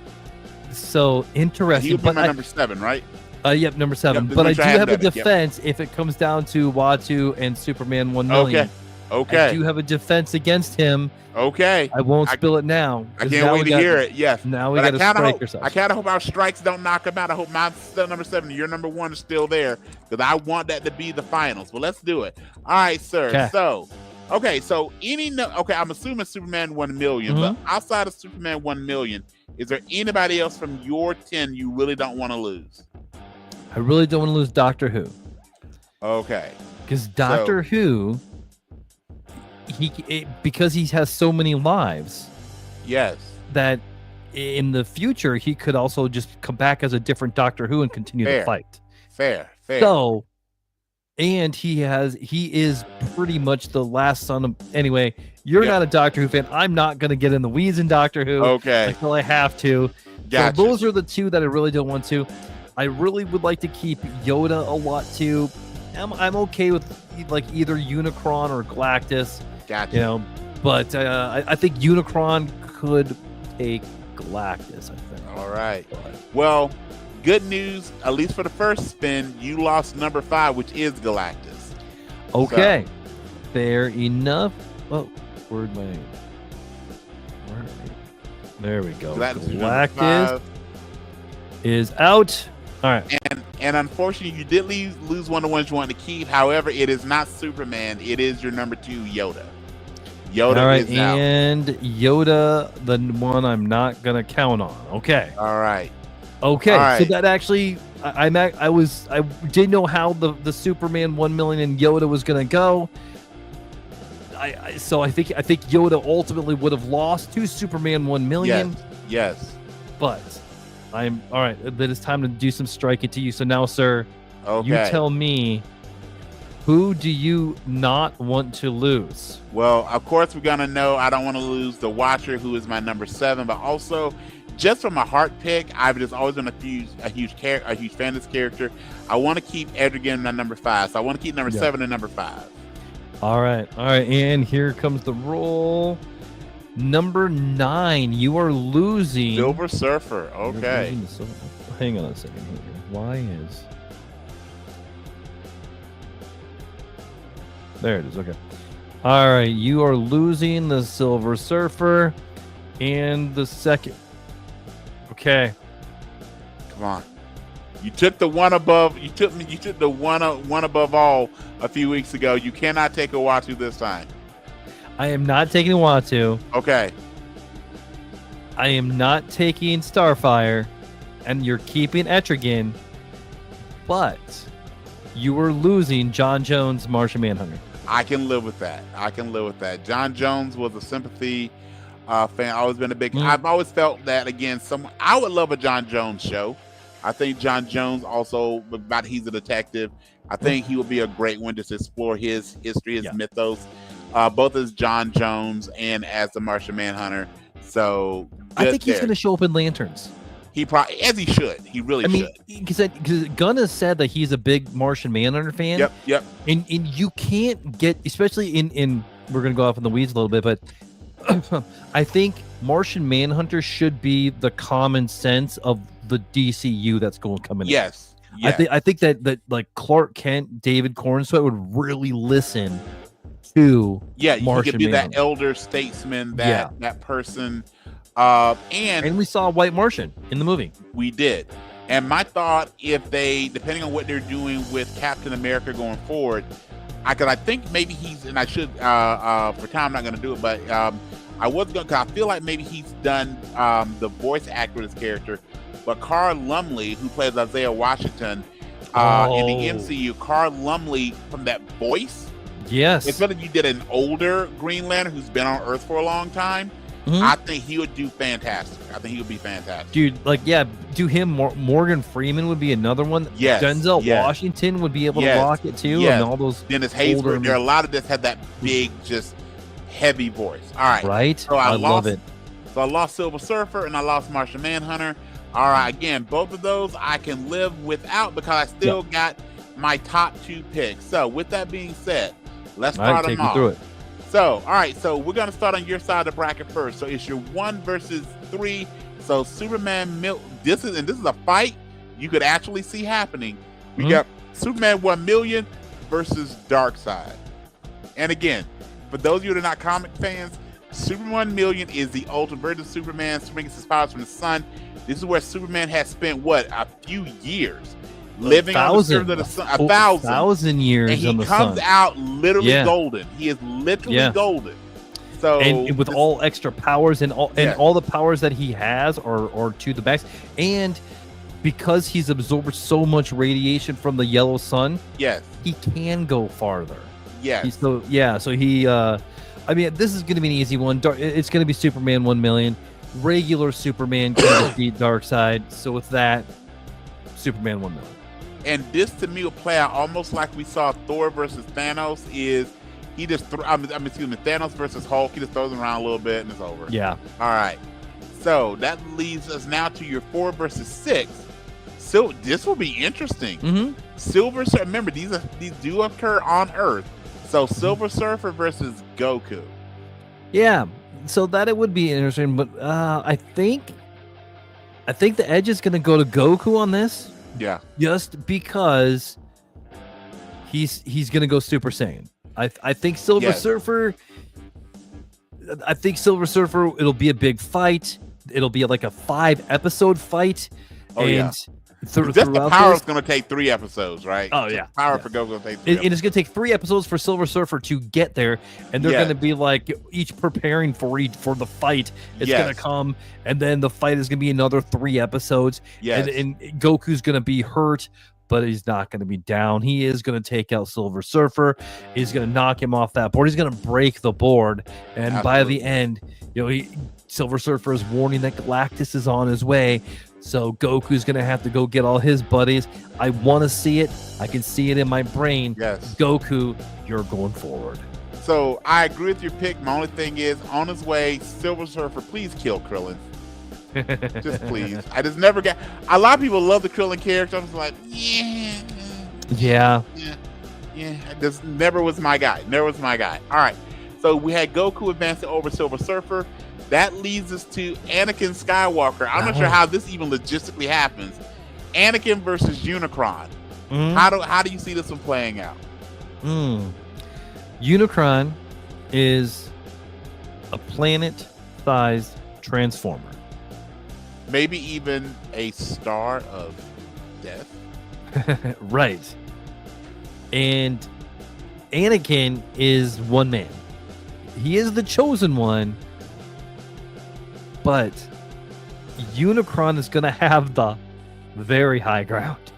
Speaker 1: So interesting.
Speaker 2: He'll be
Speaker 1: But
Speaker 2: my number 7, right?
Speaker 1: Yep, number 7.
Speaker 2: Yep,
Speaker 1: but I
Speaker 2: which
Speaker 1: do
Speaker 2: I
Speaker 1: have a
Speaker 2: hadn't done it, yep.
Speaker 1: defense if it comes down to Uatu and Superman 1 million.
Speaker 2: Okay.
Speaker 1: I do have a defense against him.
Speaker 2: Okay.
Speaker 1: I won't spill it now.
Speaker 2: I can't wait to hear it. Yes.
Speaker 1: Now we
Speaker 2: But
Speaker 1: got to strike ourselves.
Speaker 2: I kind of hope our strikes don't knock him out. I hope my number 7, your number 1 is still there, because I want that to be the finals. Well, let's do it. All right, sir.
Speaker 1: Okay.
Speaker 2: So I'm assuming Superman 1 million, but outside of Superman 1 million, is there anybody else from your 10 you really don't want to lose?
Speaker 1: I really don't want to lose Doctor Who.
Speaker 2: Okay.
Speaker 1: Because Doctor Who, because he has so many lives.
Speaker 2: Yes.
Speaker 1: That in the future he could also just come back as a different Doctor Who and continue the fight.
Speaker 2: Fair.
Speaker 1: So, and he is pretty much the last son of. Anyway, you're not a Doctor Who fan. I'm not going to get in the weeds in Doctor Who.
Speaker 2: Okay.
Speaker 1: Until I have to.
Speaker 2: Gotcha.
Speaker 1: So those are the 2 that I really don't want to. I really would like to keep Yoda a lot too. I'm okay with like either Unicron or Galactus.
Speaker 2: Gotcha.
Speaker 1: You know, but I think Unicron could take Galactus. I think.
Speaker 2: All right. Well, good news. At least for the first spin, you lost number 5, which is Galactus.
Speaker 1: Okay. Fair enough. Oh, where'd my? There we go. Galactus is out. All right.
Speaker 2: And unfortunately, you did lose one of the ones you wanted to keep. However, it is not Superman. It is your number 2, Yoda. Yoda
Speaker 1: all right,
Speaker 2: is out.
Speaker 1: And Yoda, the one I'm not gonna count on. Okay.
Speaker 2: All right.
Speaker 1: Okay.
Speaker 2: All right.
Speaker 1: So that actually, I didn't know how the Superman 1 million and Yoda was gonna go. So I think Yoda ultimately would have lost to Superman 1 million.
Speaker 2: Yes.
Speaker 1: But I'm all right. It is time to do some striking to you. So now, sir, you tell me, who do you not want to lose?
Speaker 2: Well, of course, we're gonna know I don't want to lose the Watcher, who is my number 7, but also just from a heart pick, I've just always been a huge fan of this character. I want to keep Etrigan my number 5, so I want to keep number 7 and number 5.
Speaker 1: All right, and here comes the roll. Number 9, you are losing
Speaker 2: Silver Surfer. Okay.
Speaker 1: Hang on a second here. Why is there? It is. Okay. All right, you are losing the Silver Surfer and the second. Okay.
Speaker 2: Come on. You took the one above. You took the one above all a few weeks ago. You cannot take Uatu this time.
Speaker 1: I am not taking Uatu.
Speaker 2: Okay.
Speaker 1: I am not taking Starfire, and you're keeping Etrigan, but you are losing John Jones, Martian Manhunter.
Speaker 2: I can live with that. John Jones was a sympathy fan. Always been a big. I've always felt that again. I would love a John Jones show. I think John Jones also, about he's a detective. I think he would be a great one to explore his history, his mythos, both as John Jones and as the Martian Manhunter. So
Speaker 1: I think he's going to show up in Lanterns.
Speaker 2: He probably, as he should. He really should.
Speaker 1: Because Gunn has said that he's a big Martian Manhunter fan.
Speaker 2: Yep.
Speaker 1: And you can't get, especially in we're going to go off in the weeds a little bit, but I think Martian Manhunter should be the common sense of the DCU that's coming in.
Speaker 2: Yes.
Speaker 1: I think that like Clark Kent, David Cornsweet would really listen to
Speaker 2: Yeah, he
Speaker 1: Martian
Speaker 2: could be that
Speaker 1: Manhunter.
Speaker 2: elder statesman, that person.
Speaker 1: And we saw White Martian in the movie.
Speaker 2: We did. And my thought, if they, depending on what they're doing with Captain America going forward, I think maybe he's, and I should, for time I'm not going to do it, but I was going to, I feel like maybe he's done the voice actor of this character, but Carl Lumley, who plays Isaiah Washington in the MCU, Carl Lumley from that voice.
Speaker 1: Yes.
Speaker 2: Especially if you did an older Green Lantern who's been on Earth for a long time, I think he would do fantastic. I think he would be fantastic.
Speaker 1: Dude, like, yeah, do him. Morgan Freeman would be another one.
Speaker 2: Yes.
Speaker 1: Denzel Washington would be able to rock it too.
Speaker 2: Yes.
Speaker 1: And all those
Speaker 2: Dennis Haysbert. There are a lot of this had that big, just heavy voice. All right.
Speaker 1: Right?
Speaker 2: So
Speaker 1: I love it.
Speaker 2: So I lost Silver Surfer and I lost Martian Manhunter. All right. Again, both of those I can live without because I still got my top 2 picks. So with that being said, let's start them off.
Speaker 1: Through it.
Speaker 2: So, all right, so we're going to start on your side of the bracket first. So it's your 1 versus 3. So Superman, this is a fight you could actually see happening. We got Superman 1 million versus Darkseid. And again, for those of you that are not comic fans, Superman 1 million is the ultimate version of Superman. Superman gets his powers from the sun. This is where Superman has spent, a few years living on the surface of the sun.
Speaker 1: 1,000 years
Speaker 2: and he
Speaker 1: on the
Speaker 2: comes
Speaker 1: sun.
Speaker 2: out literally golden. He is literally golden. So
Speaker 1: and with all extra powers and all the powers that he has are to the max. And because he's absorbed so much radiation from the yellow sun, he can go farther.
Speaker 2: Yes.
Speaker 1: So he I mean, this is going to be an easy one. It's going to be Superman 1 million. Regular Superman can defeat Darkseid. So with that, Superman 1 million.
Speaker 2: And this to me will play out almost like we saw Thor versus Thanos. Is he just Thanos versus Hulk? He just throws him around a little bit and it's over.
Speaker 1: Yeah.
Speaker 2: All right. So that leads us now to your 4 versus 6. So this will be interesting. Silver Surfer. Remember, these do occur on Earth. So Silver Surfer versus Goku.
Speaker 1: Yeah. So that it would be interesting, but I think the edge is going to go to Goku on this.
Speaker 2: Yeah.
Speaker 1: Just because he's going to go Super Saiyan. I think Silver Surfer. I think Silver Surfer. It'll be a big fight. It'll be like a 5-episode fight.
Speaker 2: The power is going to take 3 episodes, right?
Speaker 1: Oh yeah.
Speaker 2: Power for Goku going to take 3
Speaker 1: and it's going to take 3 episodes for Silver Surfer to get there, and they're going to be like each preparing for the fight. It's going to come, and then the fight is going to be another 3 episodes. And Goku's going to be hurt, but he's not going to be down. He is going to take out Silver Surfer. He's going to knock him off that board. He's going to break the board, and by the end, Silver Surfer is warning that Galactus is on his way. So Goku's going to have to go get all his buddies. I want to see it. I can see it in my brain.
Speaker 2: Yes.
Speaker 1: Goku, you're going forward.
Speaker 2: So I agree with your pick. My only thing is, on his way, Silver Surfer, please kill Krillin. Just please. I just never got... A lot of people love the Krillin character. I was like, yeah. It just never was my guy. All right. So we had Goku advancing over Silver Surfer. That leads us to Anakin Skywalker. I'm not sure how this even logistically happens. Anakin versus Unicron. How do you see this one playing out?
Speaker 1: Unicron is a planet-sized transformer.
Speaker 2: Maybe even a star of death.
Speaker 1: Right. And Anakin is one man. He is the chosen one. But Unicron is going to have the very high ground.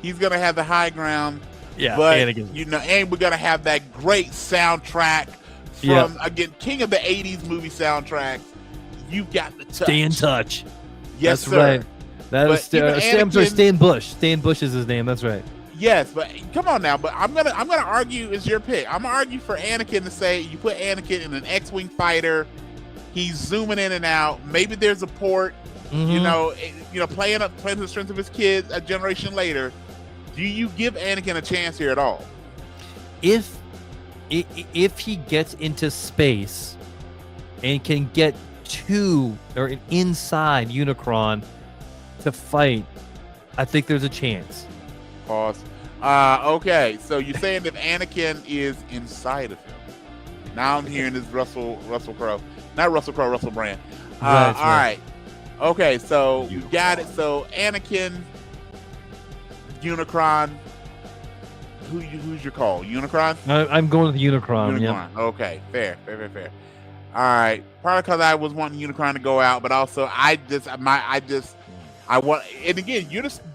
Speaker 2: He's going to have the high ground.
Speaker 1: Yeah,
Speaker 2: but
Speaker 1: Anakin.
Speaker 2: And we're going to have that great soundtrack from again, king of the 80s movie soundtracks. You've got the touch.
Speaker 1: Stay in touch.
Speaker 2: Yes,
Speaker 1: that's
Speaker 2: sir.
Speaker 1: Right. That is Stan Bush. Stan Bush is his name. That's right.
Speaker 2: Yes, but come on now. But I'm gonna argue is your pick. I'm gonna argue for Anakin to say you put Anakin in an X-wing fighter. He's zooming in and out. Maybe there's a port. Playing to the strength of his kids a generation later. Do you give Anakin a chance here at all?
Speaker 1: If he gets into space and can get to or inside Unicron to fight, I think there's a chance.
Speaker 2: Pause. Okay, so you're saying that Anakin is inside of him. Now I'm hearing this Russell Crowe. Not Russell Crowe, Russell Brand.
Speaker 1: Right,
Speaker 2: All right. Okay, so you got it.
Speaker 1: Unicron.
Speaker 2: So Anakin, Unicron. Who's your call? Unicron?
Speaker 1: I'm going with the Unicron. Yeah.
Speaker 2: Unicron. Okay, fair. All right. Probably because I was wanting Unicron to go out, but also I want. And again,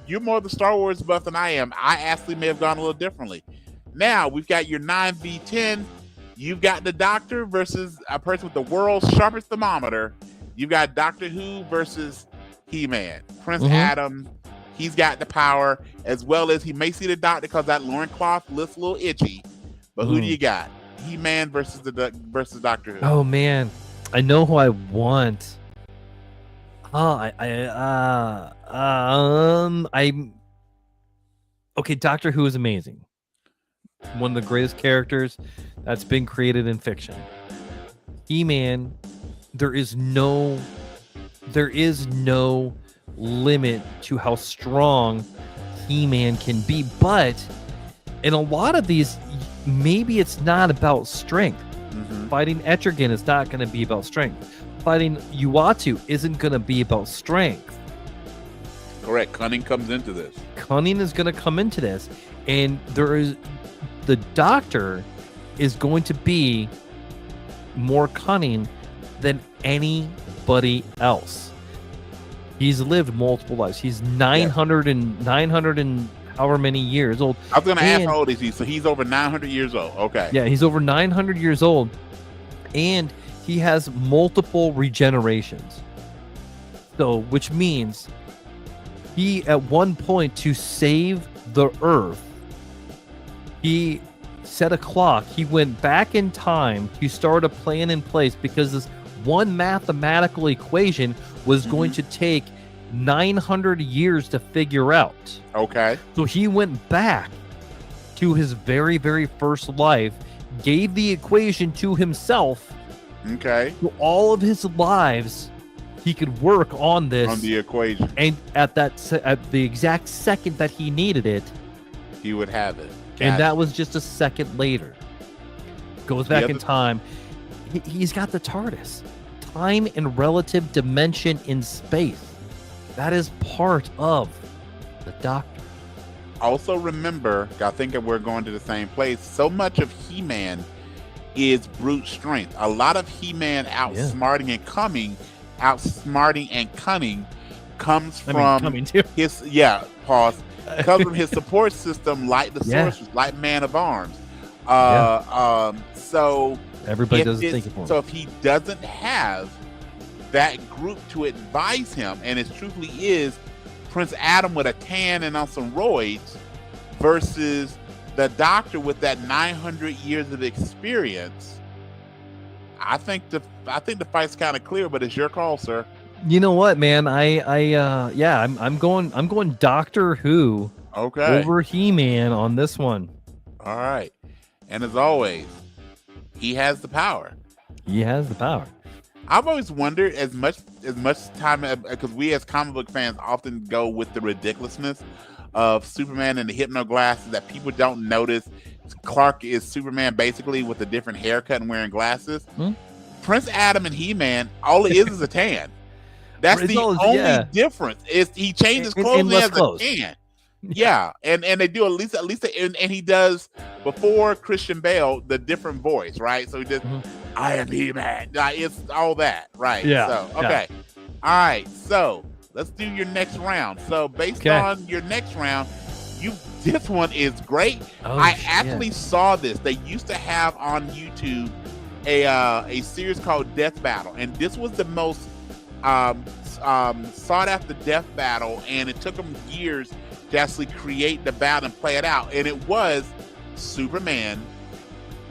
Speaker 2: you're more the Star Wars buff than I am. I actually may have gone a little differently. Now we've got your 9v10. You've got the Doctor versus a person with the world's sharpest thermometer. You've got Doctor Who versus He-Man. Prince Adam, he's got the power, as well as he may see the Doctor because that loincloth looks a little itchy. But who do you got? He-Man versus Doctor Who.
Speaker 1: Oh man, I know who I want. Okay. Doctor Who is amazing. One of the greatest characters that's been created in fiction. He-Man, there is no limit to how strong He-Man can be, but in a lot of these, maybe it's not about strength. Fighting Etrigan is not going to be about strength. Fighting Uatu isn't going to be about strength.
Speaker 2: Correct. Cunning comes into this.
Speaker 1: Cunning is going to come into this, and the Doctor is going to be more cunning than anybody else. He's lived multiple lives. He's 900 and however many years old.
Speaker 2: I was going to ask how old is he? So he's over 900 years old. Okay.
Speaker 1: Yeah, he's over 900 years old, and he has multiple regenerations. So, which means he, at one point, to save the Earth, he set a clock. He went back in time to start a plan in place because this one mathematical equation was going to take 900 years to figure out.
Speaker 2: Okay.
Speaker 1: So he went back to his very, very first life, gave the equation to himself.
Speaker 2: Okay.
Speaker 1: So all of his lives, he could work on this.
Speaker 2: On the equation.
Speaker 1: And at the exact second that he needed it,
Speaker 2: he would have it.
Speaker 1: And that was just a second later. Goes back in time. He's got the TARDIS. Time and relative dimension in space. That is part of the Doctor.
Speaker 2: Also remember, I think we're going to the same place. So much of He-Man is brute strength. A lot of He-Man outsmarting and cunning comes from his comes from his support system, like the sorcerers, like Man of Arms. So
Speaker 1: everybody doesn't think it for him.
Speaker 2: So if he doesn't have that group to advise him, and it truthfully is Prince Adam with a tan and on some roids versus the Doctor with that 900 years of experience, I think the fight's kind of clear, but it's your call, sir.
Speaker 1: You know what, man? I'm going Doctor Who over He-Man on this one.
Speaker 2: All right. And as always, he has the power.
Speaker 1: He has the power.
Speaker 2: I've always wondered as much time, because we as comic book fans often go with the ridiculousness of Superman and the hypno glasses that people don't notice. Clark is Superman basically with a different haircut and wearing glasses. Prince Adam and He-Man, all it is a tan. That's the only difference. Is he changes clothes and has a tan. Yeah, and they do at least and he does before Christian Bale the different voice, right? So he does I am He-Man. It's all that, right?
Speaker 1: Yeah.
Speaker 2: So okay. All right. So let's do your next round. So based on your next round, this one is great. I actually saw this. They used to have on YouTube a series called Death Battle, and this was the most sought after death battle, and it took them years to actually create the battle and play it out. And it was Superman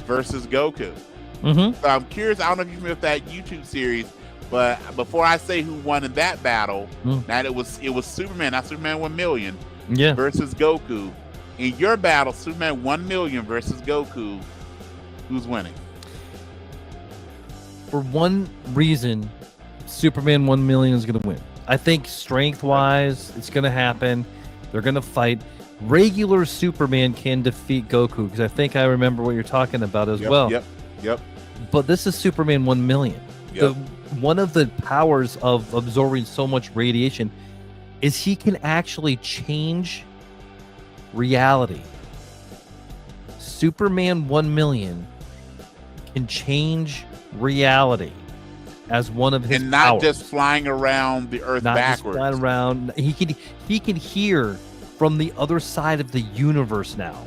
Speaker 2: versus Goku. So I'm curious, I don't know if you're familiar with that YouTube series, but before I say who won in that battle, now it was Superman, not Superman 1 million, versus Goku. In your battle, Superman 1 million versus Goku, who's winning?
Speaker 1: For one reason, Superman 1 million is going to win. I think strength-wise, it's going to happen. They're going to fight. regular Superman can defeat Goku, because I think I remember what you're talking about as well.
Speaker 2: Yep.
Speaker 1: But this is Superman 1 million.
Speaker 2: Yep.
Speaker 1: One of the powers of absorbing so much radiation is he can actually change reality. Superman 1 million can change reality as one of his
Speaker 2: and not
Speaker 1: powers.
Speaker 2: just flying around the Earth
Speaker 1: Not
Speaker 2: backwards.
Speaker 1: just flying around. He can hear from the other side of the universe now.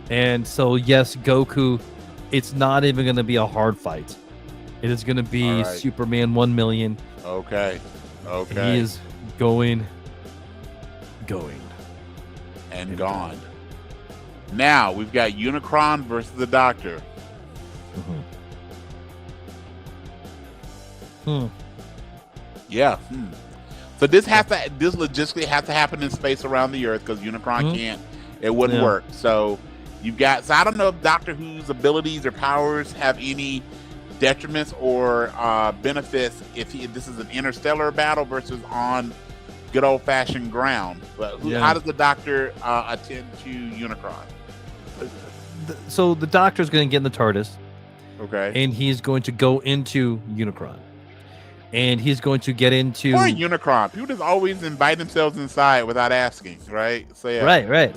Speaker 1: And so yes, Goku, it's not even going to be a hard fight. It is going to be
Speaker 2: All right.
Speaker 1: Superman 1 million.
Speaker 2: Okay.
Speaker 1: He is going
Speaker 2: and gone. Now we've got Unicron versus the Doctor. Yeah. So this logistically has to happen in space around the Earth because Unicron can't. It wouldn't work. So you've got. So I don't know if Doctor Who's abilities or powers have any detriments or benefits if this is an interstellar battle versus on good old fashioned ground. But how does the Doctor attend to Unicron?
Speaker 1: So the Doctor's going to get in the TARDIS.
Speaker 2: Okay.
Speaker 1: And he's going to go into Unicron. And he's going to get into...
Speaker 2: Poor Unicron. People just always invite themselves inside without asking, right? So yeah.
Speaker 1: Right.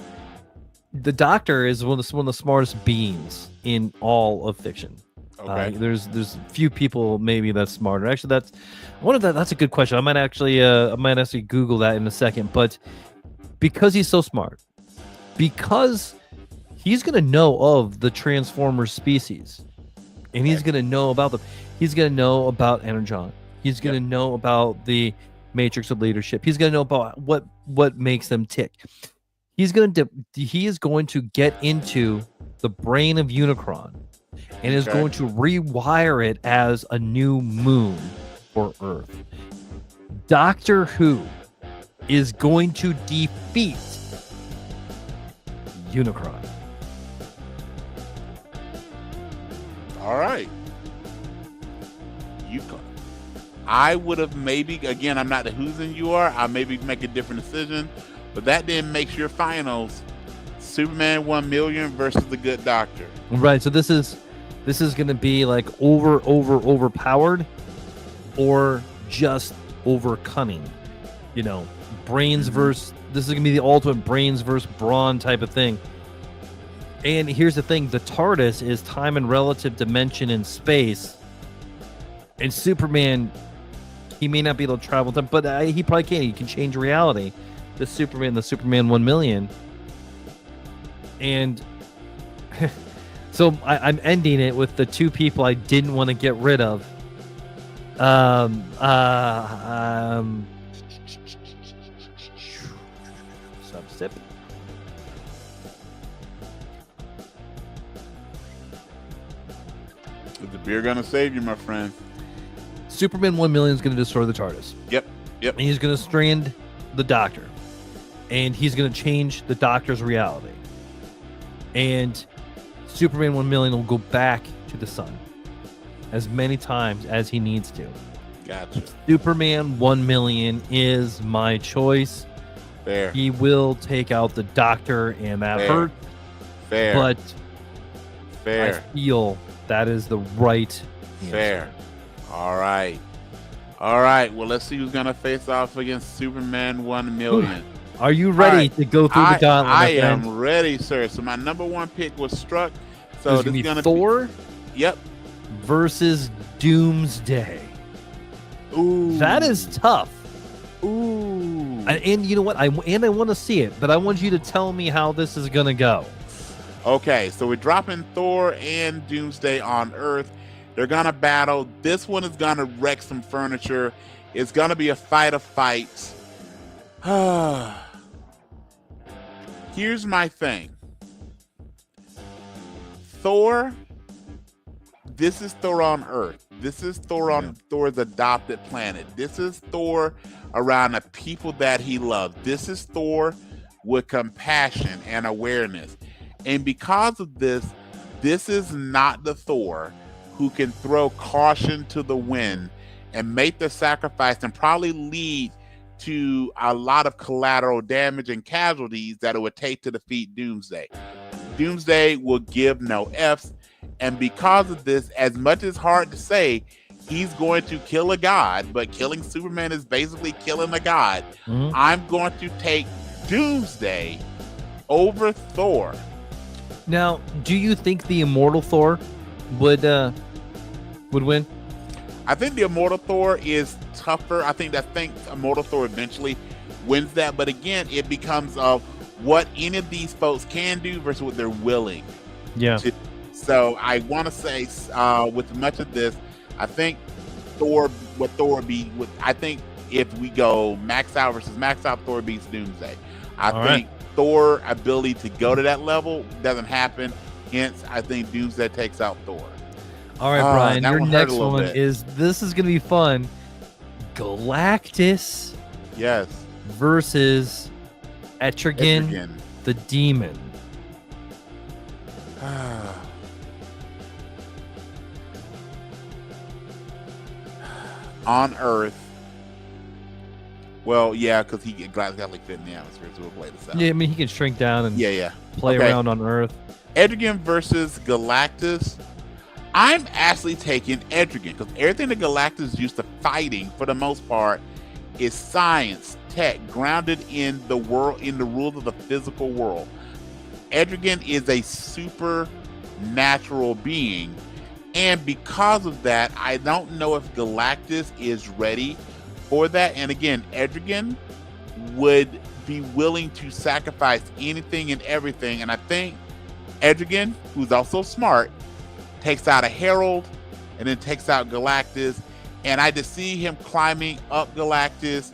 Speaker 1: The Doctor is one of the smartest beings in all of fiction.
Speaker 2: Okay.
Speaker 1: There's few people maybe that's smarter. Actually, that's a good question. I might actually Google that in a second. But because he's so smart, because he's gonna know of the Transformers species, and he's gonna know about them. He's gonna know about Energon. He's gonna know about the Matrix of Leadership. He's gonna know about what makes them tick. He is going to get into the brain of Unicron and is going to rewire it as a new moon for Earth. Doctor Who is going to defeat Unicron.
Speaker 2: All right. I would have maybe, again, I'm not the who's and you are. I maybe make a different decision, but that then makes your finals Superman 1 million versus the Good Doctor.
Speaker 1: Right. So this is going to be like overpowered or just over cunning. You know, brains versus, this is going to be the ultimate brains versus brawn type of thing. And here's the thing, the TARDIS is time and relative dimension in space. And Superman, he may not be able to travel time, but he probably can. He can change reality. The Superman 1 million. And so I'm ending it with the two people I didn't want to get rid of. Sip.
Speaker 2: Is the beer gonna save you, my friend?
Speaker 1: Superman 1 million is going to destroy the TARDIS.
Speaker 2: Yep.
Speaker 1: And he's going to strand the Doctor. And he's going to change the Doctor's reality. And Superman 1 million will go back to the sun as many times as he needs to.
Speaker 2: Gotcha.
Speaker 1: Superman 1 million is my choice.
Speaker 2: Fair.
Speaker 1: He will take out the Doctor, and that hurt.
Speaker 2: Fair.
Speaker 1: But
Speaker 2: fair.
Speaker 1: I feel that is the right answer.
Speaker 2: Fair. All right. Well, let's see who's gonna face off against Superman 1 million.
Speaker 1: Are you ready to go through the gauntlet?
Speaker 2: I am ready, sir. So my number one pick was struck. So this is gonna be
Speaker 1: Thor.
Speaker 2: Yep.
Speaker 1: Versus Doomsday.
Speaker 2: Ooh.
Speaker 1: That is tough.
Speaker 2: Ooh.
Speaker 1: And you know what? I want to see it, but I want you to tell me how this is gonna go.
Speaker 2: Okay, so we're dropping Thor and Doomsday on Earth. They're gonna battle. This one is gonna wreck some furniture. It's gonna be a fight of fights. Here's my thing. Thor. This is Thor on Earth. This is Thor on Thor's adopted planet. This is Thor around the people that he loves. This is Thor with compassion and awareness. And because of this, this is not the Thor who can throw caution to the wind and make the sacrifice and probably lead to a lot of collateral damage and casualties that it would take to defeat Doomsday. Doomsday will give no Fs, and because of this, as much as hard to say, he's going to kill a god, but killing Superman is basically killing a god.
Speaker 1: Mhm.
Speaker 2: I'm going to take Doomsday over Thor.
Speaker 1: Now, do you think the immortal Thor would win?
Speaker 2: I think the Immortal Thor is tougher. I think Immortal Thor eventually wins that, but again, it becomes of what any of these folks can do versus what they're willing.
Speaker 1: Yeah.
Speaker 2: So I want to say, with much of this, I think Thor would be. I think if we go max out versus max out, Thor beats Doomsday. I think Thor ability to go to that level doesn't happen. Hence, I think Doomsday takes out Thor.
Speaker 1: All right, Brian.
Speaker 2: that
Speaker 1: Your
Speaker 2: one hurt a
Speaker 1: next
Speaker 2: little
Speaker 1: one
Speaker 2: bit.
Speaker 1: is this is gonna be fun. Galactus
Speaker 2: Yes.
Speaker 1: versus Etrigan,
Speaker 2: Etrigan.
Speaker 1: the demon.
Speaker 2: On Earth. Well, yeah, because he got like fit in the atmosphere, so we'll play this out.
Speaker 1: Yeah, I mean he can shrink down and
Speaker 2: Yeah.
Speaker 1: play
Speaker 2: Okay.
Speaker 1: around on Earth.
Speaker 2: Etrigan versus Galactus. I'm actually taking Etrigan because everything that Galactus is used to fighting, for the most part, is science, tech, grounded in the world, in the rules of the physical world. Etrigan is a supernatural being, and because of that, I don't know if Galactus is ready for that. And again, Etrigan would be willing to sacrifice anything and everything, and I think Etrigan, who's also smart, takes out a Herald and then takes out Galactus, and I just see him climbing up Galactus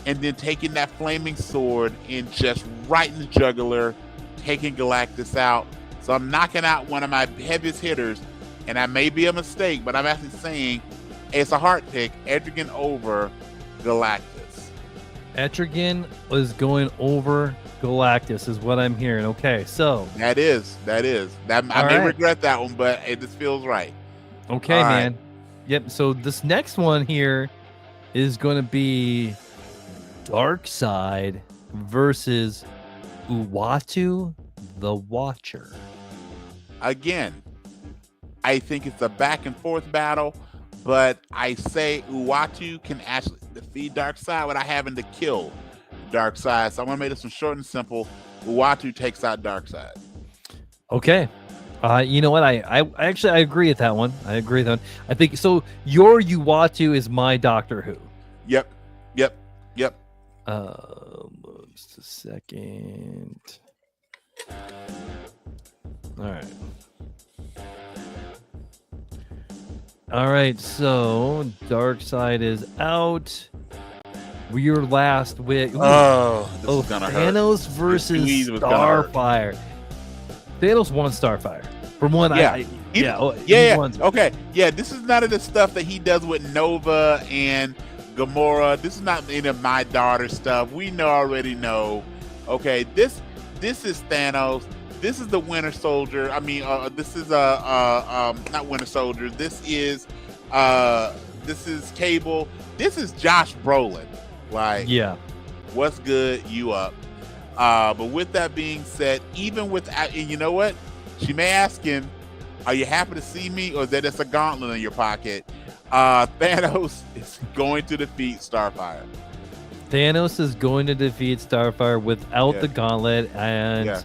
Speaker 2: and then taking that flaming sword and just right in the jugular, taking Galactus out. So I'm knocking out one of my heaviest hitters, and that may be a mistake, but I'm actually saying it's a hard pick, Etrigan over Galactus.
Speaker 1: Etrigan was going over Galactus, is what I'm hearing. Okay, so
Speaker 2: That is. I may regret that one, but it just feels right.
Speaker 1: okay,
Speaker 2: All right.
Speaker 1: man. Yep. So this next one here is going to be Darkseid versus Uatu the Watcher.
Speaker 2: Again, I think it's a back and forth battle, but I say Uatu can actually defeat Darkseid without having to kill Darkseid. So I'm gonna make this one short and simple. Uatu takes out Darkseid.
Speaker 1: Okay. You know what? I actually agree with that one. I agree with that one. I think so. Your Uatu is my Doctor Who.
Speaker 2: Yep.
Speaker 1: Just a second. All right. So Darkseid is out. We're last with
Speaker 2: This is gonna hurt.
Speaker 1: Thanos versus
Speaker 2: This was gonna hurt.
Speaker 1: Starfire. Thanos won Starfire. From one,
Speaker 2: Yeah.
Speaker 1: he
Speaker 2: Yeah.
Speaker 1: won.
Speaker 2: Okay. Yeah. This is none of the stuff that he does with Nova and Gamora. This is not any of my daughter stuff. We already know. Okay. This is Thanos. This is the Winter Soldier. I mean, this is not Winter Soldier. This is Cable. This is Josh Brolin. Like,
Speaker 1: Yeah.
Speaker 2: what's good? You up? But with that being said, even without, and you know what? She may ask him, "Are you happy to see me, or is that just a gauntlet in your pocket?" Thanos is going to defeat Starfire.
Speaker 1: Thanos is going to defeat Starfire without
Speaker 2: Yeah.
Speaker 1: the gauntlet, and
Speaker 2: Yeah.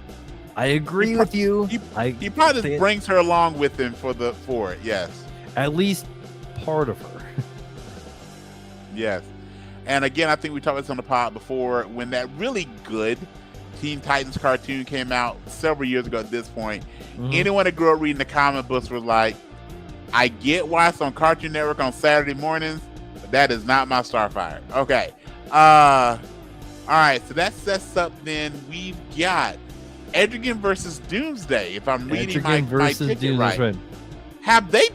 Speaker 1: I agree with you.
Speaker 2: He probably just brings her along with him for it. Yes.
Speaker 1: At least part of her.
Speaker 2: Yes. And again, I think we talked about this on the pod before, when that really good Teen Titans cartoon came out several years ago at this point.
Speaker 1: Mhm.
Speaker 2: Anyone that grew up reading the comic books was like, I get why it's on Cartoon Network on Saturday mornings, but that is not my Starfire. Okay. All right. So that sets up then, we've got Etrigan versus Doomsday, if I'm reading my ticket right. Have they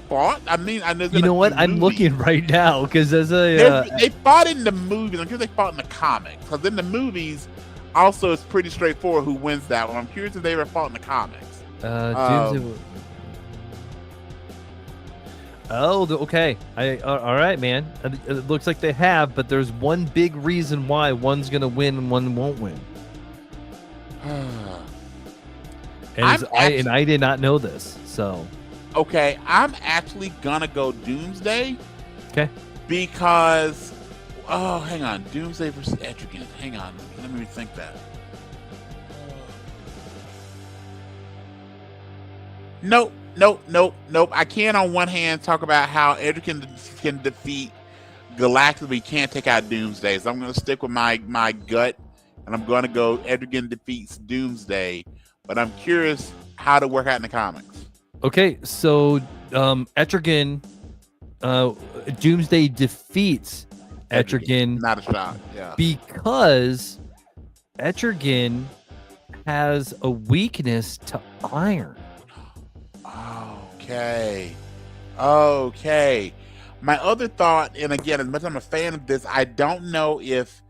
Speaker 2: fought? I mean, I know
Speaker 1: You know what? I'm looking right now because as
Speaker 2: they fought in the movies. I'm curious if they fought in the comics, because in the movies, also it's pretty straightforward who wins that one. I'm curious if they ever fought in the comics.
Speaker 1: Doomsday. Oh, okay. All right, man. It looks like they have, but there's one big reason why one's gonna win and one won't win. And I did not know this. So,
Speaker 2: okay, I'm actually gonna go Doomsday.
Speaker 1: Okay.
Speaker 2: Because, hang on, Doomsday versus Etrigan. Hang on, let me rethink that. Nope. I can on one hand talk about how Etrigan can defeat Galactus, but he can't take out Doomsday. So I'm going to stick with my gut, and I'm going to go Etrigan defeats Doomsday. But I'm curious how to work out in the comics.
Speaker 1: Okay, so Etrigan, Doomsday defeats Etrigan.
Speaker 2: Not a shock, yeah.
Speaker 1: Because Etrigan has a weakness to iron.
Speaker 2: Okay. My other thought, and again, as much as I'm a fan of this, I don't know if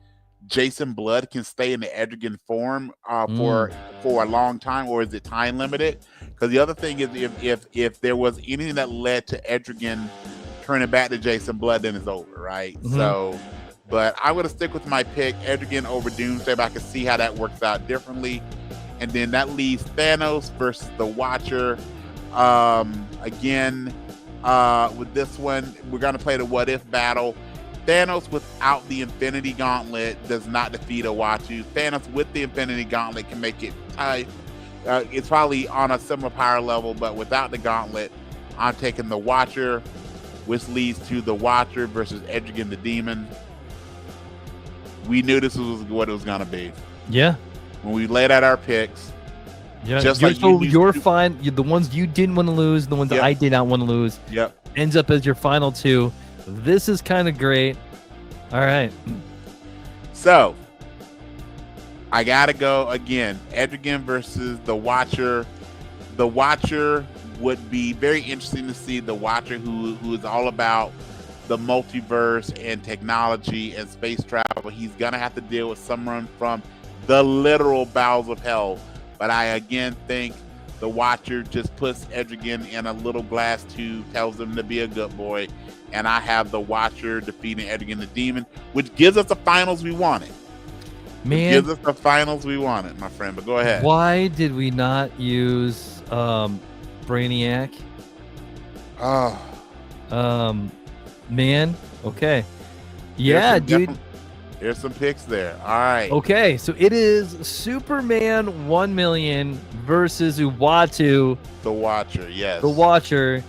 Speaker 2: Jason Blood can stay in the Etrigan form for a long time, or is it time limited? Because the other thing is, if there was anything that led to Etrigan turning back to Jason Blood, then it's over, right?
Speaker 1: Mm-hmm.
Speaker 2: So, but I'm going to stick with my pick, Etrigan over Doomsday, but I can see how that works out differently. And then that leaves Thanos versus the Watcher. Again, with this one, we're going to play the what if battle. Thanos without the Infinity Gauntlet does not defeat Uatu. Thanos with the Infinity Gauntlet can make it tight. It's probably on a similar power level, but without the Gauntlet, I'm taking the Watcher, which leads to the Watcher versus Etrigan the Demon. We knew this was what it was going to be.
Speaker 1: Yeah.
Speaker 2: When we laid out our picks.
Speaker 1: Yeah,
Speaker 2: just
Speaker 1: you're fine. The ones you didn't want to lose, the ones that I did not want to lose, ends up as your final two. This is kind of great. All right.
Speaker 2: So, I got to go again. Etrigan versus the Watcher. The Watcher would be very interesting to see. The Watcher who is all about the multiverse and technology and space travel. He's going to have to deal with someone from the literal bowels of hell. But I again think the Watcher just puts Etrigan in a little glass tube, tells him to be a good boy, and I have the Watcher defeating Etrigan the Demon, which gives us the finals we wanted.
Speaker 1: Man,
Speaker 2: gives us the finals we wanted, my friend. But go ahead.
Speaker 1: Why did we not use Brainiac? Man. Okay. Yeah, dude.
Speaker 2: There's some picks there. All right.
Speaker 1: Okay, so it is Superman 1 million versus Uatu.
Speaker 2: The Watcher, yes.
Speaker 1: The Watcher.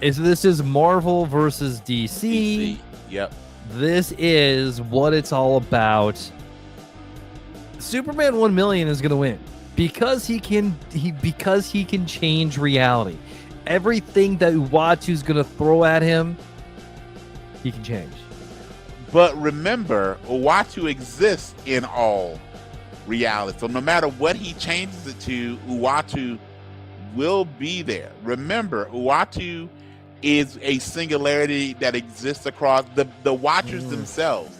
Speaker 1: This is Marvel versus DC.
Speaker 2: Yep.
Speaker 1: This is what it's all about. Superman 1 million is going to win because he can change reality. Everything that Uatu's going to throw at him, he can change.
Speaker 2: But remember, Uatu exists in all reality. So no matter what he changes it to, Uatu will be there. Remember, Uatu is a singularity that exists across the Watchers themselves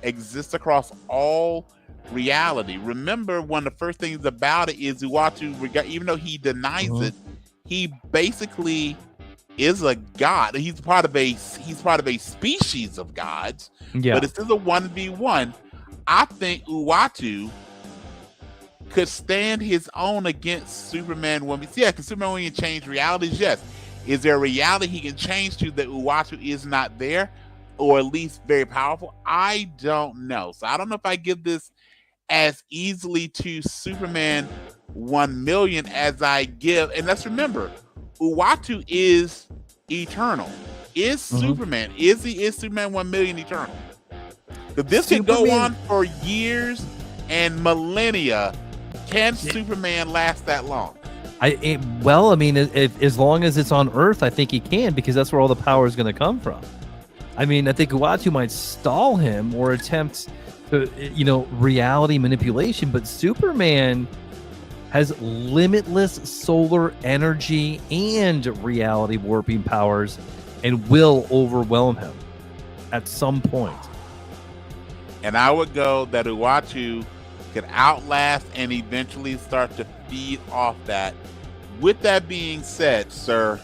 Speaker 2: exist across all reality. Remember, one of the first things about it is Uatu, even though he denies it, he basically is a god. He's part of a species of gods.
Speaker 1: Yeah.
Speaker 2: But it's still a 1v1. I think Uatu could stand his own against Superman 1. Yeah, can Superman 1 can change realities? Yes. Is there a reality he can change to that Uatu is not there, or at least very powerful? I don't know. So I don't know if I give this as easily to Superman 1 million as I give. And let's remember, Uatu is eternal. Is Superman? Is Superman 1 million eternal? If this can go on for years and millennia, can Superman last that long?
Speaker 1: As long as it's on Earth, I think he can, because that's where all the power is going to come from. I mean, I think Uatu might stall him or attempt to, reality manipulation, but Superman has limitless solar energy and reality warping powers and will overwhelm him at some point.
Speaker 2: And I would go that Uatu could outlast and eventually start to feed off that. With that being said, sir,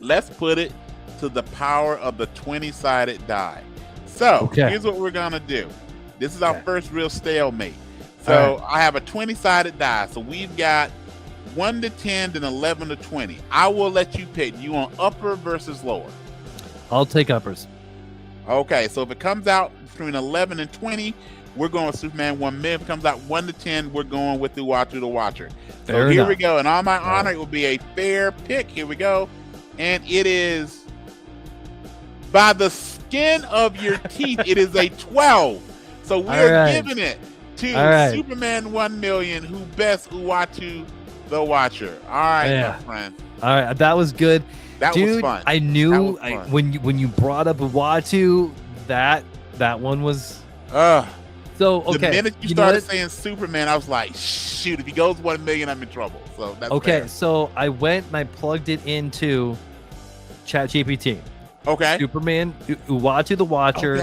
Speaker 2: let's put it to the power of the 20-sided die. So here's what we're gonna do. This is our first real stalemate. So I have a 20-sided die. So we've got 1 to 10 and 11 to 20. I will let you pick. You want upper versus lower?
Speaker 1: I'll take uppers.
Speaker 2: Okay, so if it comes out between 11 and 20, we're going with Superman 1 million. If it comes out 1 to 10, we're going with Uatu the Watcher. So here we go. And on my honor, it will be a fair pick. Here we go. And it is, by the skin of your teeth, it is a 12. So we're giving it to Superman 1 million, who best Uatu the Watcher. All right, my friend.
Speaker 1: All right, that was good.
Speaker 2: That was fun.
Speaker 1: I knew when you brought up Uatu, that one was. So okay.
Speaker 2: The minute you started saying Superman, I was like, shoot! If he goes 1 million, I'm in trouble. So that's fair.
Speaker 1: So I went and I plugged it into ChatGPT.
Speaker 2: Okay.
Speaker 1: Superman Uatu the Watcher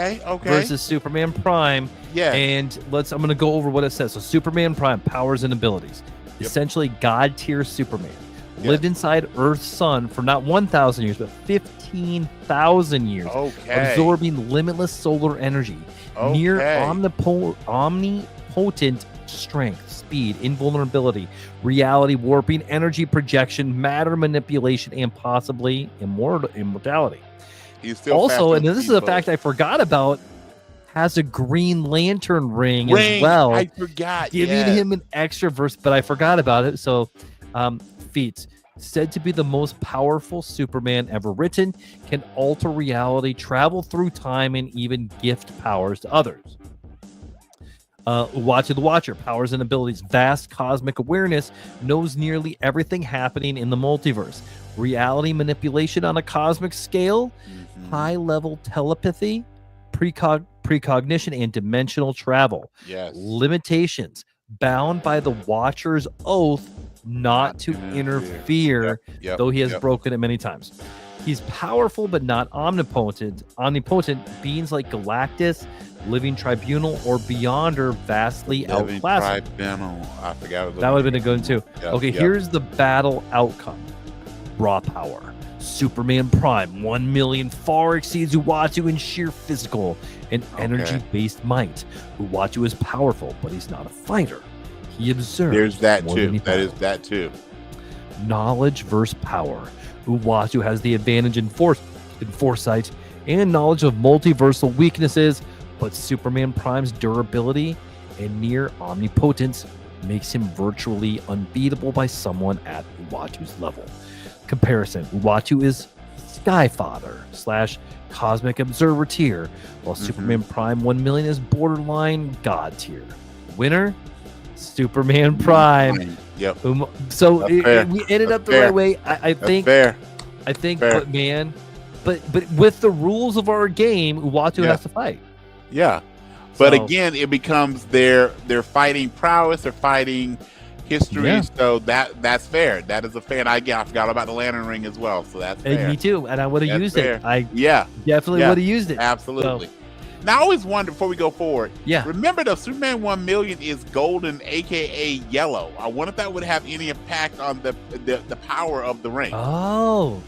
Speaker 1: versus Superman Prime.
Speaker 2: Yeah.
Speaker 1: And I'm gonna go over what it says. So Superman Prime, powers and abilities. Essentially God tier Superman. Lived inside Earth's sun for not 1,000 years, but 15,000 years. Absorbing limitless solar energy. Near omnipotent strength, speed, invulnerability, reality warping, energy projection, matter manipulation, and possibly immortality. Also, and this is a fact I forgot about, has a Green Lantern ring as well.
Speaker 2: I forgot.
Speaker 1: Giving him an extra verse, but I forgot about it. So, feats. Said to be the most powerful Superman ever written, can alter reality, travel through time, and even gift powers to others. Uatu the Watcher, powers and abilities, vast cosmic awareness, knows nearly everything happening in the multiverse. Reality manipulation on a cosmic scale, high-level telepathy, precognition, and dimensional travel. Limitations, bound by the Watcher's oath not to interfere, though he has broken it many times. He's powerful but not omnipotent. Beings like Galactus, Living Tribunal, or Beyonder vastly outclass him.
Speaker 2: I forgot.
Speaker 1: That would have been a good one too. Here's the battle outcome. Raw power. Superman Prime 1 million far exceeds Uatu in sheer physical and energy-based might. Uatu is powerful, but he's not a fighter. He observes.
Speaker 2: There's that too. That too.
Speaker 1: Knowledge versus power. Uatu has the advantage in foresight and knowledge of multiversal weaknesses, but Superman Prime's durability and near omnipotence makes him virtually unbeatable by someone at Uatu's level. Comparison: Uatu is Skyfather / Cosmic Observer tier, while Superman Prime 1 million is borderline God tier. Winner: Superman Prime. So we ended up the right way. I think. But man, but with the rules of our game, Uatu has to fight.
Speaker 2: But again, it becomes their fighting prowess, they're fighting history. So that's fair. That is a fair. And I forgot about the Lantern Ring as well. So that's fair.
Speaker 1: Me too. And I would have used it. I definitely would have used it.
Speaker 2: Absolutely. Now, I always wonder before we go forward. Remember, the Superman 1 million is golden, aka yellow. I wonder if that would have any impact on the power of the ring.
Speaker 1: Oh.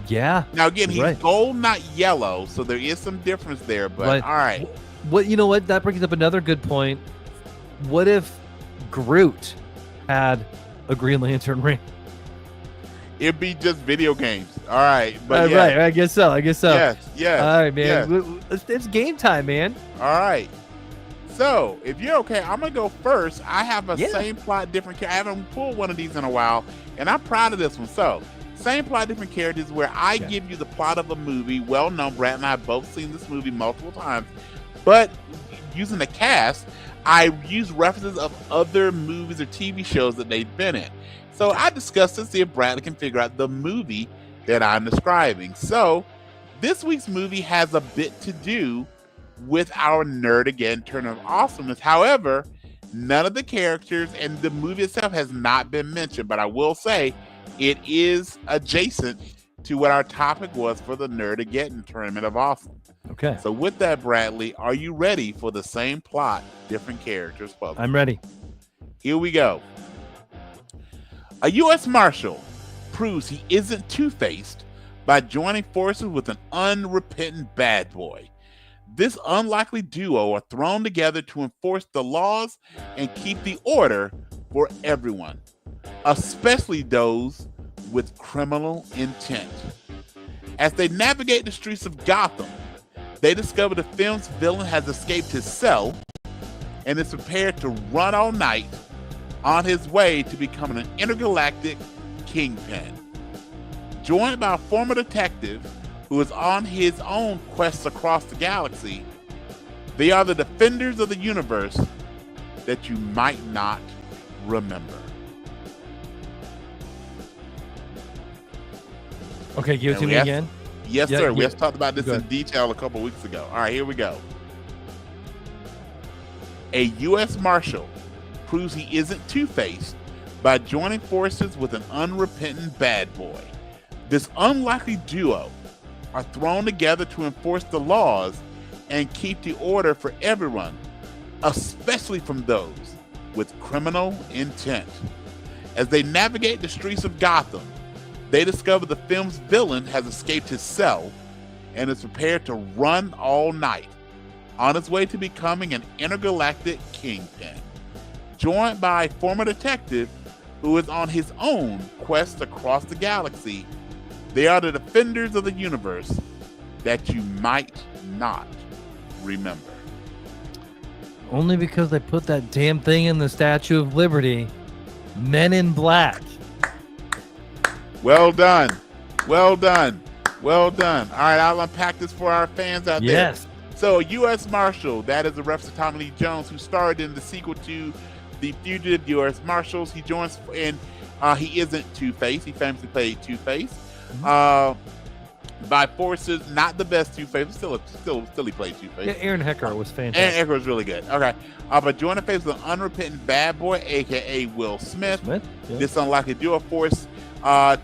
Speaker 1: Yeah.
Speaker 2: Now again, he's gold, not yellow, so there is some difference there. But all right.
Speaker 1: You know what? That brings up another good point. What if Groot had a Green Lantern ring?
Speaker 2: It'd be just video games. All right. But
Speaker 1: right. I guess so. Yes. All right, man.
Speaker 2: Yes.
Speaker 1: It's game time, man.
Speaker 2: All right. So if you're okay, I'm gonna go first. I have a same plot, different character. I haven't pulled one of these in a while, and I'm proud of this one. So same plot, different characters, where I give you the plot of a movie. Well known. Brad and I have both seen this movie multiple times, but using the cast, I use references of other movies or TV shows that they've been in. So I discussed to see if Bradley can figure out the movie that I'm describing. So this week's movie has a bit to do with our Nerd Again Turn of Awesomeness. However, none of the characters and the movie itself has not been mentioned, but I will say it is adjacent to what our topic was for the Nerd Again Tournament of Awesome.
Speaker 1: Okay.
Speaker 2: So with that, Bradley, are you ready for the same plot, different characters puzzle?
Speaker 1: I'm ready.
Speaker 2: Here we go. A U.S. Marshal proves he isn't two-faced by joining forces with an unrepentant bad boy. This unlikely duo are thrown together to enforce the laws and keep the order for everyone, especially those with criminal intent. As they navigate the streets of Gotham, they discover the film's villain has escaped his cell and is prepared to run all night on his way to becoming an intergalactic kingpin. Joined by a former detective who is on his own quests across the galaxy, they are the defenders of the universe that you might not remember.
Speaker 1: Okay, give it to me again.
Speaker 2: Yes,
Speaker 1: Yeah,
Speaker 2: sir. We
Speaker 1: yeah.
Speaker 2: just talked about this
Speaker 1: Good.
Speaker 2: in detail a couple weeks ago. All right, here we go. A U.S. Marshal proves he isn't two-faced by joining forces with an unrepentant bad boy. This unlikely duo are thrown together to enforce the laws and keep the order for everyone, especially from those with criminal intent. As they navigate the streets of Gotham, they discover the film's villain has escaped his cell and is prepared to run all night on his way to becoming an intergalactic kingpin. Joined by a former detective who is on his own quest across the galaxy, they are the defenders of the universe that you might not remember.
Speaker 1: Only because they put that damn thing in the Statue of Liberty. Men in Black.
Speaker 2: Well done. Well done. Well done. All right, I'll unpack this for our fans out there.
Speaker 1: Yes.
Speaker 2: So, U.S. Marshal, that is a reference to Tommy Lee Jones, who starred in the sequel to The Fugitive U.S. Marshals. He joins in, he isn't Two-Face. He famously played Two-Face. By forces, not the best Two-Face, still he played Two-Face.
Speaker 1: Yeah, Aaron Hecker was fantastic.
Speaker 2: Aaron Hecker was really good. Okay. But joining face with an unrepentant bad boy, a.k.a. Will Smith.
Speaker 1: Yeah.
Speaker 2: This unlikely duo force to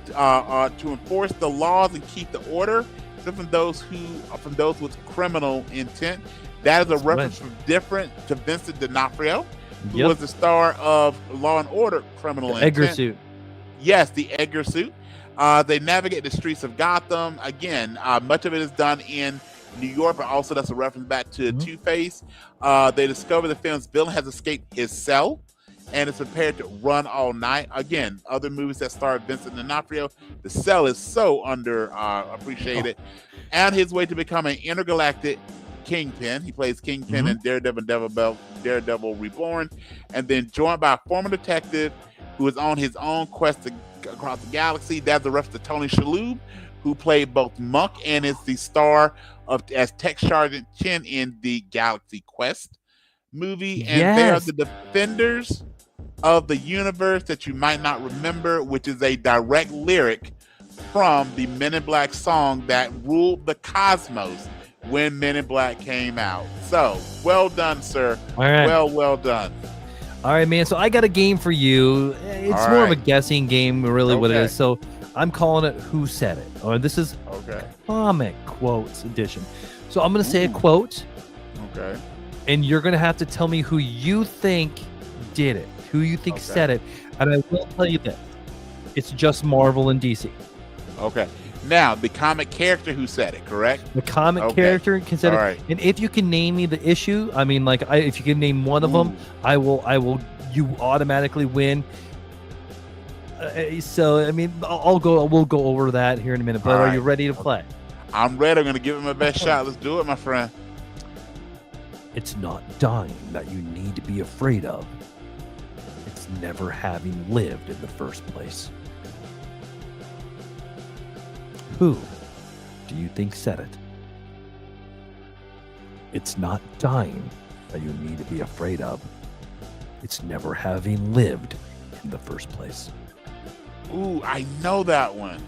Speaker 2: enforce the laws and keep the order from those with criminal intent. That is a reference from to Vincent D'Onofrio, who was the star of Law and Order: Criminal Intent.
Speaker 1: Edgar suit.
Speaker 2: Yes, the Edgar suit. They navigate the streets of Gotham. Again, much of it is done in New York, but also that's a reference back to Two-Face. They discover the film's villain has escaped his cell and is prepared to run all night. Again, other movies that star Vincent D'Onofrio, The Cell is so appreciated. And his way to become an intergalactic kingpin. He plays Kingpin in Daredevil Reborn. And then joined by a former detective who is on his own quest across the galaxy. That's a reference to Tony Shalhoub, who played both Monk and is the star as Tech Sergeant Chen in the Galaxy Quest movie. And they are the defenders of the universe that you might not remember, which is a direct lyric from the Men in Black song that ruled the cosmos when Men in Black came out. So, well done, sir.
Speaker 1: All right.
Speaker 2: Well done.
Speaker 1: All right, man. So I got a game for you. It's more of a guessing game, really, what it is. So I'm calling it Who Said It? Or this is comic quotes edition. So I'm going to say a quote.
Speaker 2: Okay.
Speaker 1: And you're going to have to tell me who you think did it, who you think said it. And I will tell you this. It's just Marvel and DC.
Speaker 2: Okay. Now, the comic character who said it, correct?
Speaker 1: The comic character can say it.
Speaker 2: Right.
Speaker 1: And if you can name me the issue, I mean, like, if you can name one of them, I will. You automatically win. So, I mean, we'll go over that here in a minute. But are you ready to play?
Speaker 2: I'm ready. I'm going to give it my best shot. Let's do it, my friend.
Speaker 1: It's not dying that you need to be afraid of. It's never having lived in the first place. Who do you think said it? It's not dying that you need to be afraid of. It's never having lived in the first place.
Speaker 2: Ooh, I know that one.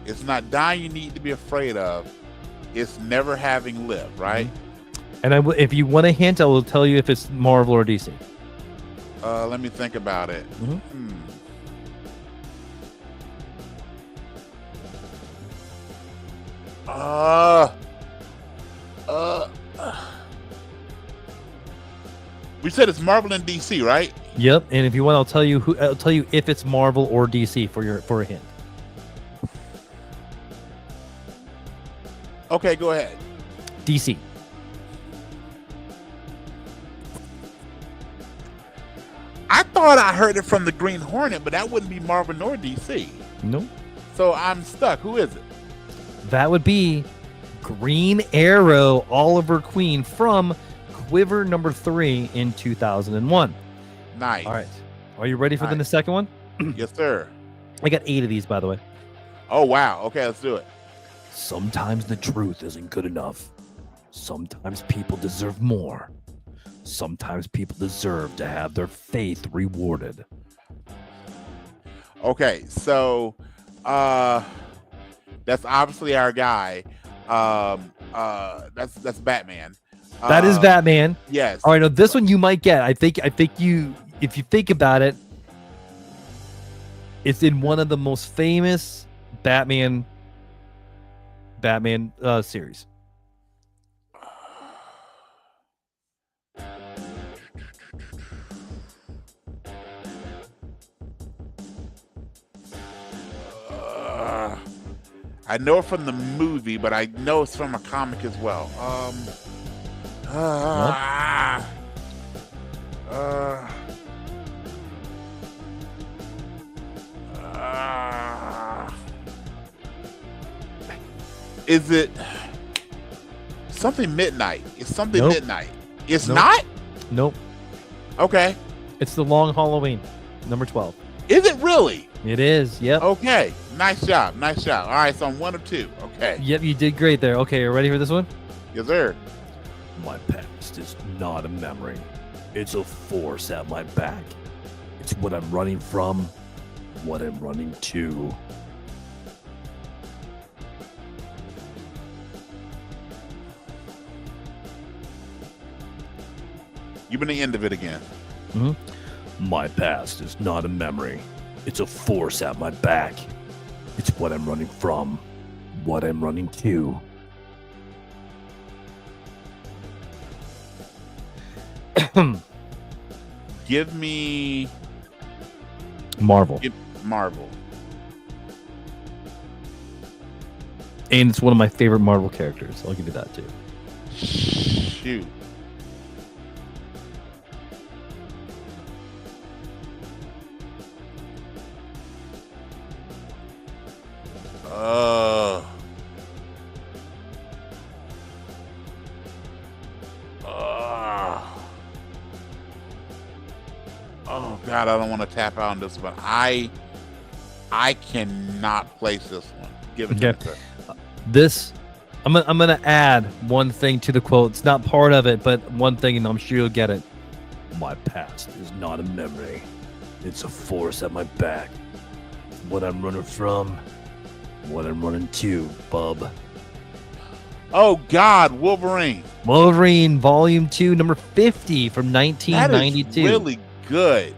Speaker 2: It's not dying you need to be afraid of. It's never having lived, right?
Speaker 1: And if you want a hint, I will tell you if it's Marvel or DC.
Speaker 2: Let me think about it. We said it's Marvel and DC, right?
Speaker 1: Yep. And if you want, I'll tell you if it's Marvel or DC for a hint.
Speaker 2: Okay, go ahead.
Speaker 1: DC.
Speaker 2: I thought I heard it from the Green Hornet, but that wouldn't be Marvel nor DC.
Speaker 1: Nope.
Speaker 2: So I'm stuck. Who is it?
Speaker 1: That would be Green Arrow, Oliver Queen from Quiver #3 in 2001.
Speaker 2: Nice.
Speaker 1: All right. Are you ready for the
Speaker 2: Nice.
Speaker 1: second one?
Speaker 2: Yes, sir.
Speaker 1: I got 8 of these, by the way.
Speaker 2: Oh, wow. Okay, let's do it.
Speaker 1: Sometimes the truth isn't good enough. Sometimes people deserve more. Sometimes people deserve to have their faith rewarded.
Speaker 2: Okay, so that's obviously our guy. That's Batman.
Speaker 1: That is Batman.
Speaker 2: Yes.
Speaker 1: All right, now this one you might get. I think you, if you think about it, it's in one of the most famous Batman series.
Speaker 2: I know it from the movie, but I know it's from a comic as well. Is it something midnight? It's something
Speaker 1: Nope.
Speaker 2: midnight. It's
Speaker 1: Nope.
Speaker 2: not?
Speaker 1: Nope.
Speaker 2: Okay.
Speaker 1: It's The Long Halloween, number 12.
Speaker 2: Is it really?
Speaker 1: It is. Yep.
Speaker 2: Okay. Nice job. Nice job. All right, so I'm 1 of 2. Okay.
Speaker 1: Yep, you did great there. Okay, you ready for this one?
Speaker 2: Yes, sir.
Speaker 1: My past is not a memory. It's a force at my back. It's what I'm running from, what I'm running to.
Speaker 2: Give me the end of it again.
Speaker 1: My past is not a memory. It's a force at my back. It's what I'm running from, what I'm running to.
Speaker 2: Give me
Speaker 1: Marvel.
Speaker 2: Marvel.
Speaker 1: And it's one of my favorite Marvel characters. I'll give you that too.
Speaker 2: Shoot. Oh God, I don't want to tap out on this one. I cannot place this one. Give it to
Speaker 1: Okay.
Speaker 2: me, sir.
Speaker 1: This, I'm gonna add one thing to the quote. It's not part of it, but one thing, and I'm sure you'll get it. My past is not a memory. It's a force at my back. What I'm running from, what I'm running to, bub.
Speaker 2: Oh God, Wolverine.
Speaker 1: Wolverine, Volume 2, number 50 from
Speaker 2: That
Speaker 1: 1992.
Speaker 2: is really good.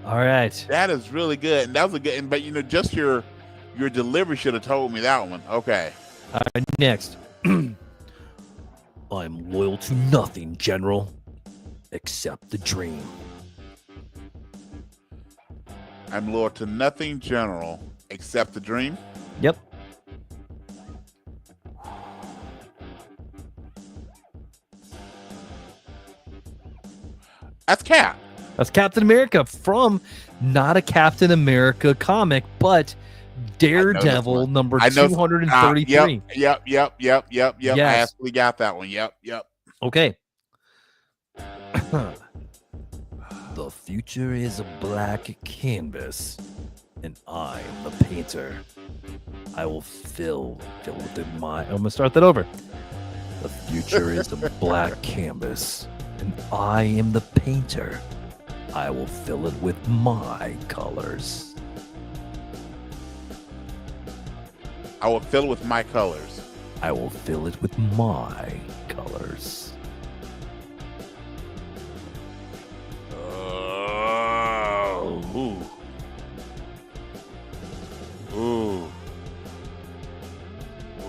Speaker 1: All right.
Speaker 2: That is really good, and that was a good. But just your delivery should have told me that one. Okay.
Speaker 1: All right, next. I'm loyal to nothing, General, except the dream.
Speaker 2: I'm loyal to nothing, General, except the dream.
Speaker 1: Yep.
Speaker 2: That's Cap.
Speaker 1: That's Captain America from not a Captain America comic, but Daredevil
Speaker 2: one.
Speaker 1: number
Speaker 2: I know-
Speaker 1: 233.
Speaker 2: Yep. I
Speaker 1: Yes.
Speaker 2: actually got that one. Yep.
Speaker 1: Okay. The future is a black canvas, and I am the painter. I will fill with it my. I'm gonna start that over. The future is a black canvas, and I am the painter. I will fill it with my colors.
Speaker 2: I will fill it with my colors.
Speaker 1: I will fill it with my colors.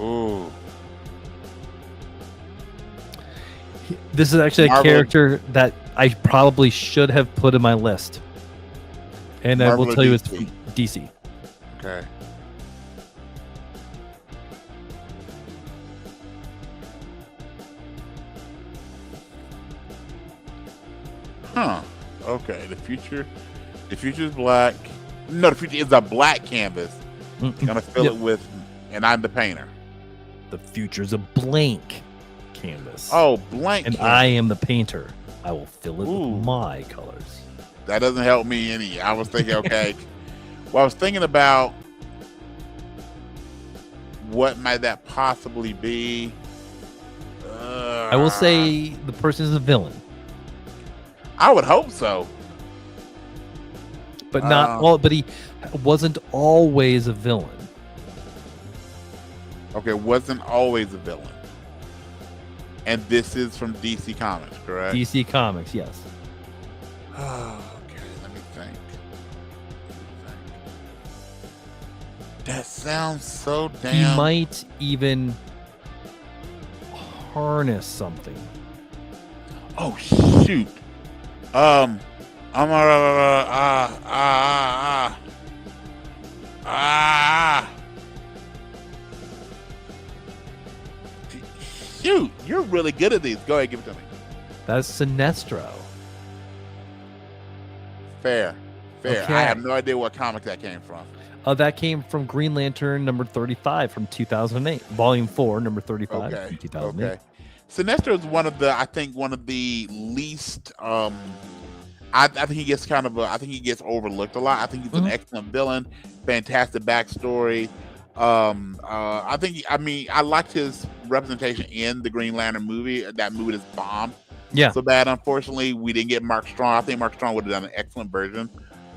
Speaker 2: Ooh.
Speaker 1: This is actually a
Speaker 2: Marvel.
Speaker 1: character that I probably should have put in my list. And I
Speaker 2: Marvel
Speaker 1: will
Speaker 2: or
Speaker 1: tell you it's
Speaker 2: DC?
Speaker 1: from DC.
Speaker 2: Okay. Huh. Okay. The future is black. No, the future is a black canvas. Gonna fill it with, and I'm the painter.
Speaker 1: The future's a blank canvas.
Speaker 2: Oh, blank.
Speaker 1: And
Speaker 2: canvas.
Speaker 1: I am the painter. I will fill it
Speaker 2: Ooh.
Speaker 1: with my colors.
Speaker 2: That doesn't help me any. I was thinking, okay. Well, I was thinking about what might that possibly be.
Speaker 1: I will say the person is a villain,
Speaker 2: I would hope so.
Speaker 1: but not all. But he wasn't always a villain.
Speaker 2: Okay, wasn't always a villain. And this is from DC Comics, correct?
Speaker 1: DC Comics, yes.
Speaker 2: Okay, let me think. That sounds so damn.
Speaker 1: He might even harness something.
Speaker 2: Oh shoot. I'm Shoot, you're really good at these. Go ahead, give it to me.
Speaker 1: That's Sinestro.
Speaker 2: Fair.
Speaker 1: Okay.
Speaker 2: I have no idea what comic that came from.
Speaker 1: That came from Green Lantern number 35 from 2008, Volume 4, number 35 from 2008.
Speaker 2: Okay. Sinestro is one of the least. I think he gets I think he gets overlooked a lot. I think he's an excellent villain, fantastic backstory. I liked his representation in the Green Lantern movie. That movie just bombed.
Speaker 1: Yeah.
Speaker 2: So bad. Unfortunately, we didn't get Mark Strong. I think Mark Strong would have done an excellent version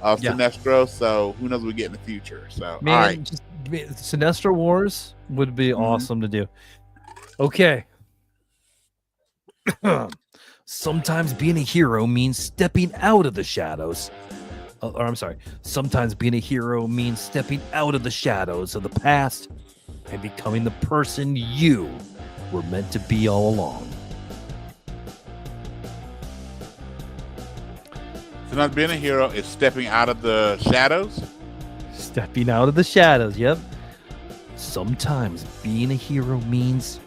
Speaker 2: of Sinestro. So who knows what we get in the future. So
Speaker 1: Man,
Speaker 2: all right.
Speaker 1: just Sinestro Wars would be awesome to do. Okay. Sometimes being a hero means stepping out of the shadows. Sometimes being a hero means stepping out of the shadows of the past and becoming the person you were meant to be all along.
Speaker 2: Sometimes being a hero is stepping out of the shadows.
Speaker 1: Stepping out of the shadows, yep. Sometimes being a hero means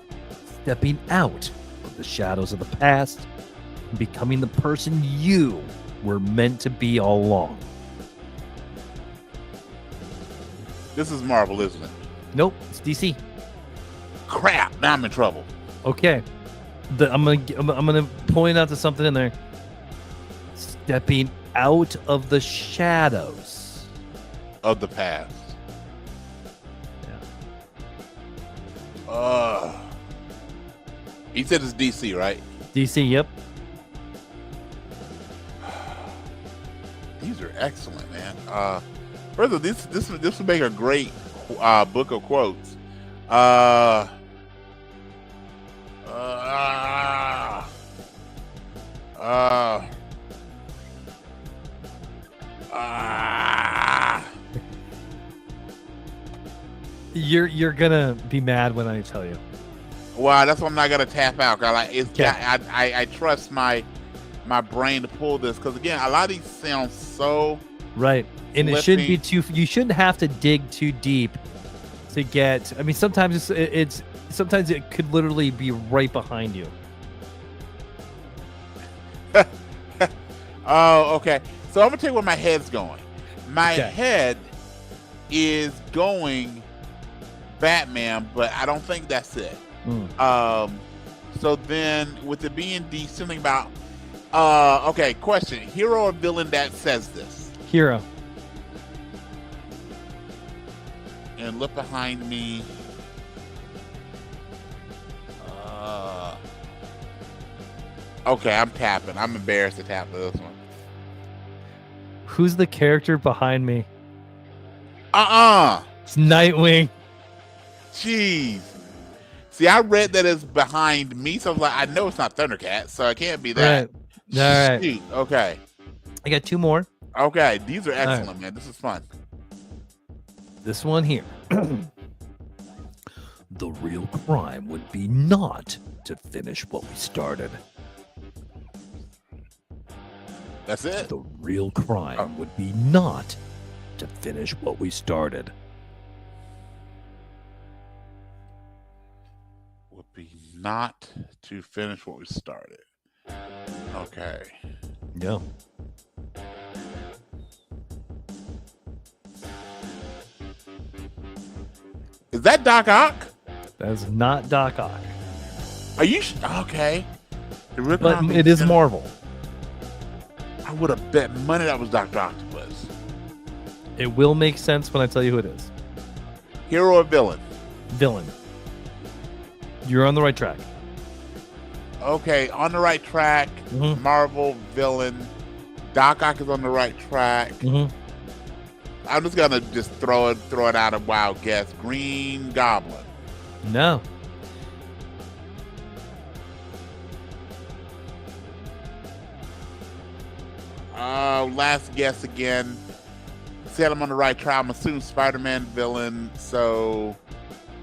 Speaker 1: stepping out of the shadows of the past and becoming the person you were meant to be all along.
Speaker 2: This is Marvel, isn't it?
Speaker 1: Nope, it's DC.
Speaker 2: Crap! Now I'm in trouble.
Speaker 1: Okay, I'm gonna point out to something in there. Stepping out of the shadows
Speaker 2: Of the past.
Speaker 1: Yeah.
Speaker 2: He said it's DC, right?
Speaker 1: DC, yep.
Speaker 2: These are excellent, man. Further, this would make a great book of quotes.
Speaker 1: You're gonna be mad when I tell you.
Speaker 2: Well, that's why I'm not gonna tap out. I trust my brain to pull this because again, a lot of these sound so
Speaker 1: right, and it shouldn't be
Speaker 2: flipping.
Speaker 1: too. You shouldn't have to dig too deep to get. I mean, sometimes sometimes it could literally be right behind you.
Speaker 2: Oh, okay. So I'm gonna tell you where my head's going. My
Speaker 1: Okay.
Speaker 2: head is going Batman, but I don't think that's it. So then with it being D, something about okay, question. Hero or villain that says this?
Speaker 1: Hero.
Speaker 2: And look behind me. Okay, I'm tapping. I'm embarrassed to tap this one.
Speaker 1: Who's the character behind me?
Speaker 2: It's
Speaker 1: It's Nightwing.
Speaker 2: Jeez. See, I read that it's behind me, so I was like, I know it's not Thundercat, so it can't be that.
Speaker 1: Right. All right.
Speaker 2: Shoot. Okay.
Speaker 1: I got two more.
Speaker 2: Okay. These are
Speaker 1: right.
Speaker 2: excellent, man. This is fun.
Speaker 1: This one here. The real crime would be not to finish what we started.
Speaker 2: That's it.
Speaker 1: The real crime
Speaker 2: Oh.
Speaker 1: would be not to finish what we started.
Speaker 2: Would be not to finish what we started. Okay.
Speaker 1: Yeah.
Speaker 2: Is that Doc Ock?
Speaker 1: That's not Doc Ock.
Speaker 2: Are you okay? The real
Speaker 1: But
Speaker 2: crime
Speaker 1: it is
Speaker 2: would be-
Speaker 1: Marvel.
Speaker 2: I would have bet money that was Dr. Octopus.
Speaker 1: It will make sense when I tell you who it is.
Speaker 2: Hero or villain?
Speaker 1: Villain. You're on the right track.
Speaker 2: Okay, on the right track.
Speaker 1: Mhm.
Speaker 2: Marvel villain. Doc Ock is on the right track.
Speaker 1: Mm-hmm.
Speaker 2: I'm just gonna just throw it out a wild guess. Green Goblin.
Speaker 1: No.
Speaker 2: Last guess again. Said I'm on the right track. I'm assuming Spider-Man villain. So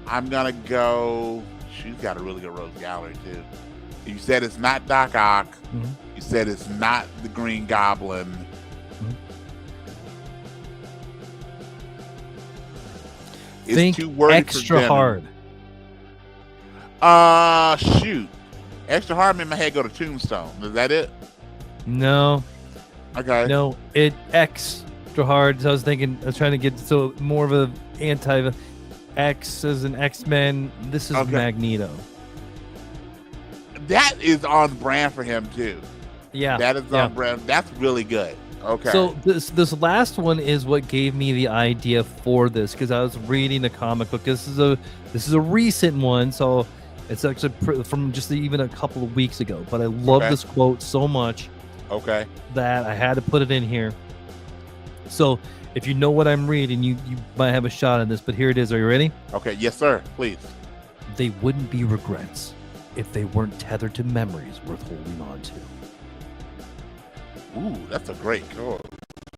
Speaker 2: I'm gonna go. She's got a really good Rose Gallery too. You said it's not Doc Ock.
Speaker 1: Mhm.
Speaker 2: You said it's not the Green Goblin. It's
Speaker 1: Think
Speaker 2: too wordy for
Speaker 1: extra
Speaker 2: Venom.
Speaker 1: hard.
Speaker 2: Shoot. Extra hard made my head go to Tombstone. Is that it?
Speaker 1: No.
Speaker 2: Okay.
Speaker 1: No. It extra hard. So I was trying to get so more of a anti X as an X-Men. This is
Speaker 2: Okay.
Speaker 1: Magneto.
Speaker 2: That is on brand for him too.
Speaker 1: Yeah.
Speaker 2: That is
Speaker 1: yeah.
Speaker 2: on brand. That's really good. Okay.
Speaker 1: So this last one is what gave me the idea for this, because I was reading the comic book. This is a recent one, so it's actually from just even a couple of weeks ago. But I love
Speaker 2: Okay.
Speaker 1: this quote so much
Speaker 2: okay.
Speaker 1: that I had to put it in here. So if you know what I'm reading, you might have a shot at this. But here it is. Are you ready?
Speaker 2: Okay. Yes, sir. Please.
Speaker 1: They wouldn't be regrets if they weren't tethered to memories worth holding on to.
Speaker 2: Ooh, that's a great quote.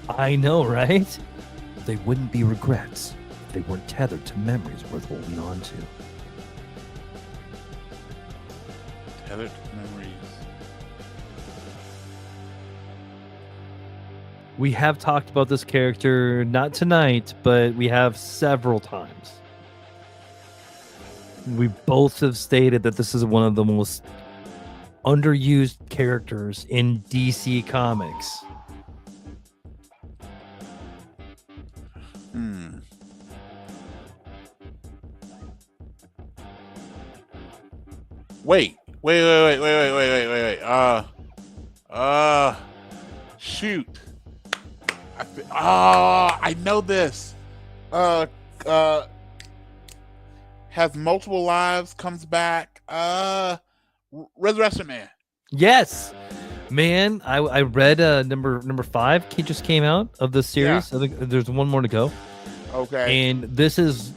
Speaker 1: I know, right? They wouldn't be regrets if they weren't tethered to memories worth holding on to.
Speaker 2: Tethered memories.
Speaker 1: We have talked about this character, not tonight, but we have several times. We both have stated that this is one of the most underused characters in DC Comics.
Speaker 2: Wait. Shoot. I know this. Has multiple lives, comes back. Resurrection Man.
Speaker 1: Yes, man. I read number 5 just came out of the series. I think there's one more to go.
Speaker 2: Okay.
Speaker 1: And this is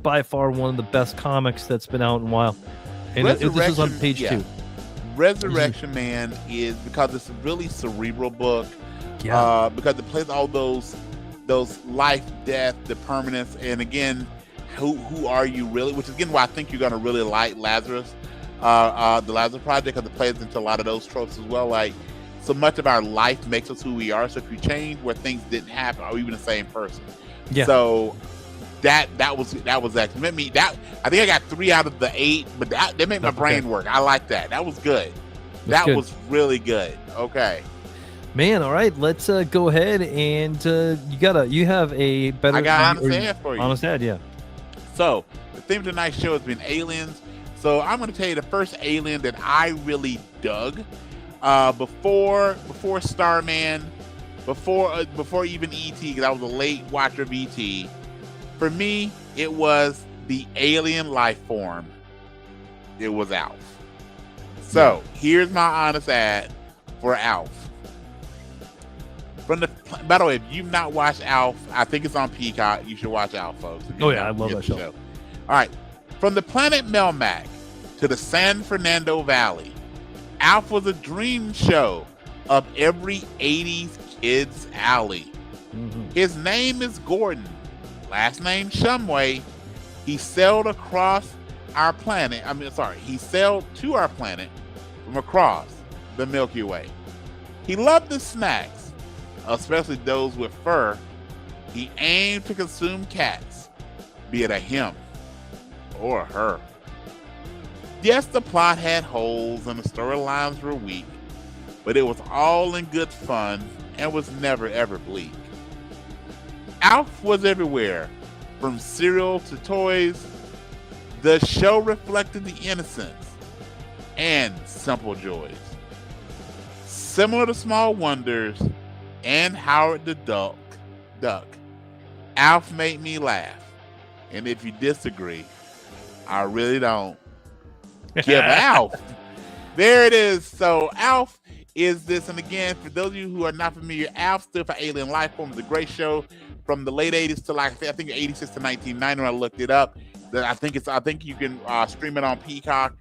Speaker 1: by far one of the best comics that's been out in a while. And this is on page 2.
Speaker 2: Resurrection Man is because it's a really cerebral book.
Speaker 1: Yeah.
Speaker 2: Because it plays all those life, death, the permanence, and again, who are you really? Which is again why I think you're gonna really like Lazarus, the Lazarus Project, because it plays into a lot of those tropes as well. Like so much of our life makes us who we are. So if you change where things didn't happen, are we even the same person?
Speaker 1: Yeah.
Speaker 2: So that was actually I think I got 3 out of the 8, but that made my brain work. I like that. That was good. That was really good. Okay.
Speaker 1: Man, all right, let's go ahead and you have a better.
Speaker 2: I got honest ad for you.
Speaker 1: Honest ad, yeah.
Speaker 2: So the theme of tonight's show has been aliens. So I'm going to tell you the first alien that I really dug before Starman, before even ET, because I was a late watcher of ET. For me, it was the alien life form. It was Alf. So here's my honest ad for Alf. By the way, if you've not watched Alf, I think it's on Peacock. You should watch Alf, folks.
Speaker 1: Oh yeah, I love that show.
Speaker 2: All right, from the planet Melmac to the San Fernando Valley, Alf was a dream show of every 80s kid's alley.
Speaker 1: Mm-hmm.
Speaker 2: His name is Gordon, last name Shumway. He sailed across our planet. He sailed to our planet from across the Milky Way. He loved his snacks, especially those with fur. He aimed to consume cats, be it a him or a her. Yes, the plot had holes and the storylines were weak, but it was all in good fun and was never ever bleak. Alf was everywhere, from cereal to toys. The show reflected the innocence and simple joys. Similar to Small Wonders and Howard the Duck, Alf made me laugh. And if you disagree, I really don't give Alf. There it is. So Alf is this, and again, for those of you who are not familiar, Alf stood for Alien Life Form. It was a great show from the late 80s to I think 86 to 1990 when I looked it up. I think you can stream it on Peacock.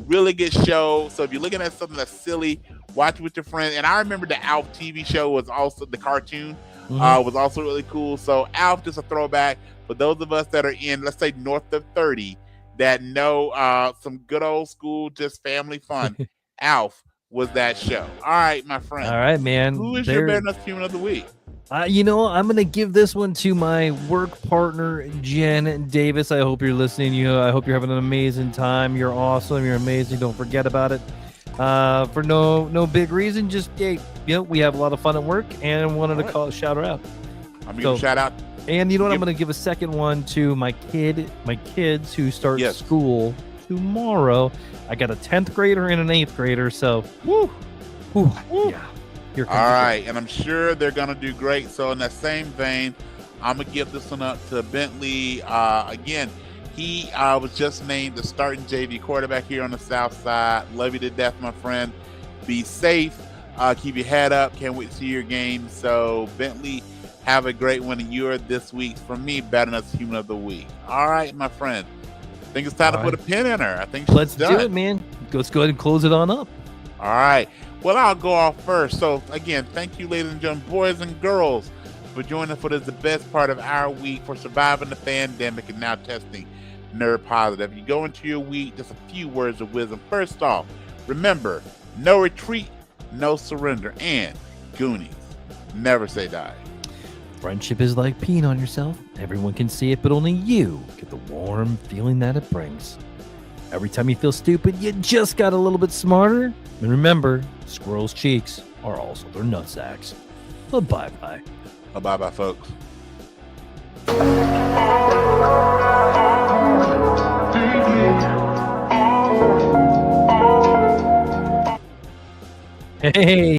Speaker 2: Really good show. So if you're looking at something that's silly, watch it with your friend. And I remember the Alf TV show was also the cartoon was also really cool. So Alf, just a throwback for those of us that are in, let's say, north of 30 that know some good old school, just family fun. Alf was that show. All right, my friend.
Speaker 1: All right, man.
Speaker 2: Who is your Better Enough Human of the Week?
Speaker 1: I'm going to give this one to my work partner, Jen Davis. I hope you're listening. I hope you're having an amazing time. You're awesome. You're amazing. Don't forget about it. For no big reason. Just, we have a lot of fun at work and wanted to shout her out.
Speaker 2: I'm going to shout out.
Speaker 1: And you know what? I'm going to give a second one to my kids who start school tomorrow. I got a 10th grader and an 8th grader. So, yeah.
Speaker 2: All right, and I'm sure they're going to do great. So in that same vein, I'm going to give this one up to Bentley. Again, he was just named the starting JV quarterback here on the South Side. Love you to death, my friend. Be safe. Keep your head up. Can't wait to see your game. So Bentley, have a great one. And you're this week, from me, Better Enough Human of the Week. All right, my friend. I think it's time to put a pin in her. I think
Speaker 1: let's do it, man. Let's go ahead and close it on up.
Speaker 2: All right. Well, I'll go off first. So, again, thank you, ladies and gentlemen, boys and girls, for joining us for this, the best part of our week, for surviving the pandemic and now testing Nerd Positive. You go into your week, just a few words of wisdom. First off, remember, no retreat, no surrender, and Goonies, never say die.
Speaker 1: Friendship is like peeing on yourself. Everyone can see it, but only you get the warm feeling that it brings. Every time you feel stupid, you just got a little bit smarter. And remember, squirrels' cheeks are also their nutsacks. Bye-bye.
Speaker 2: Bye-bye, folks.
Speaker 1: Hey.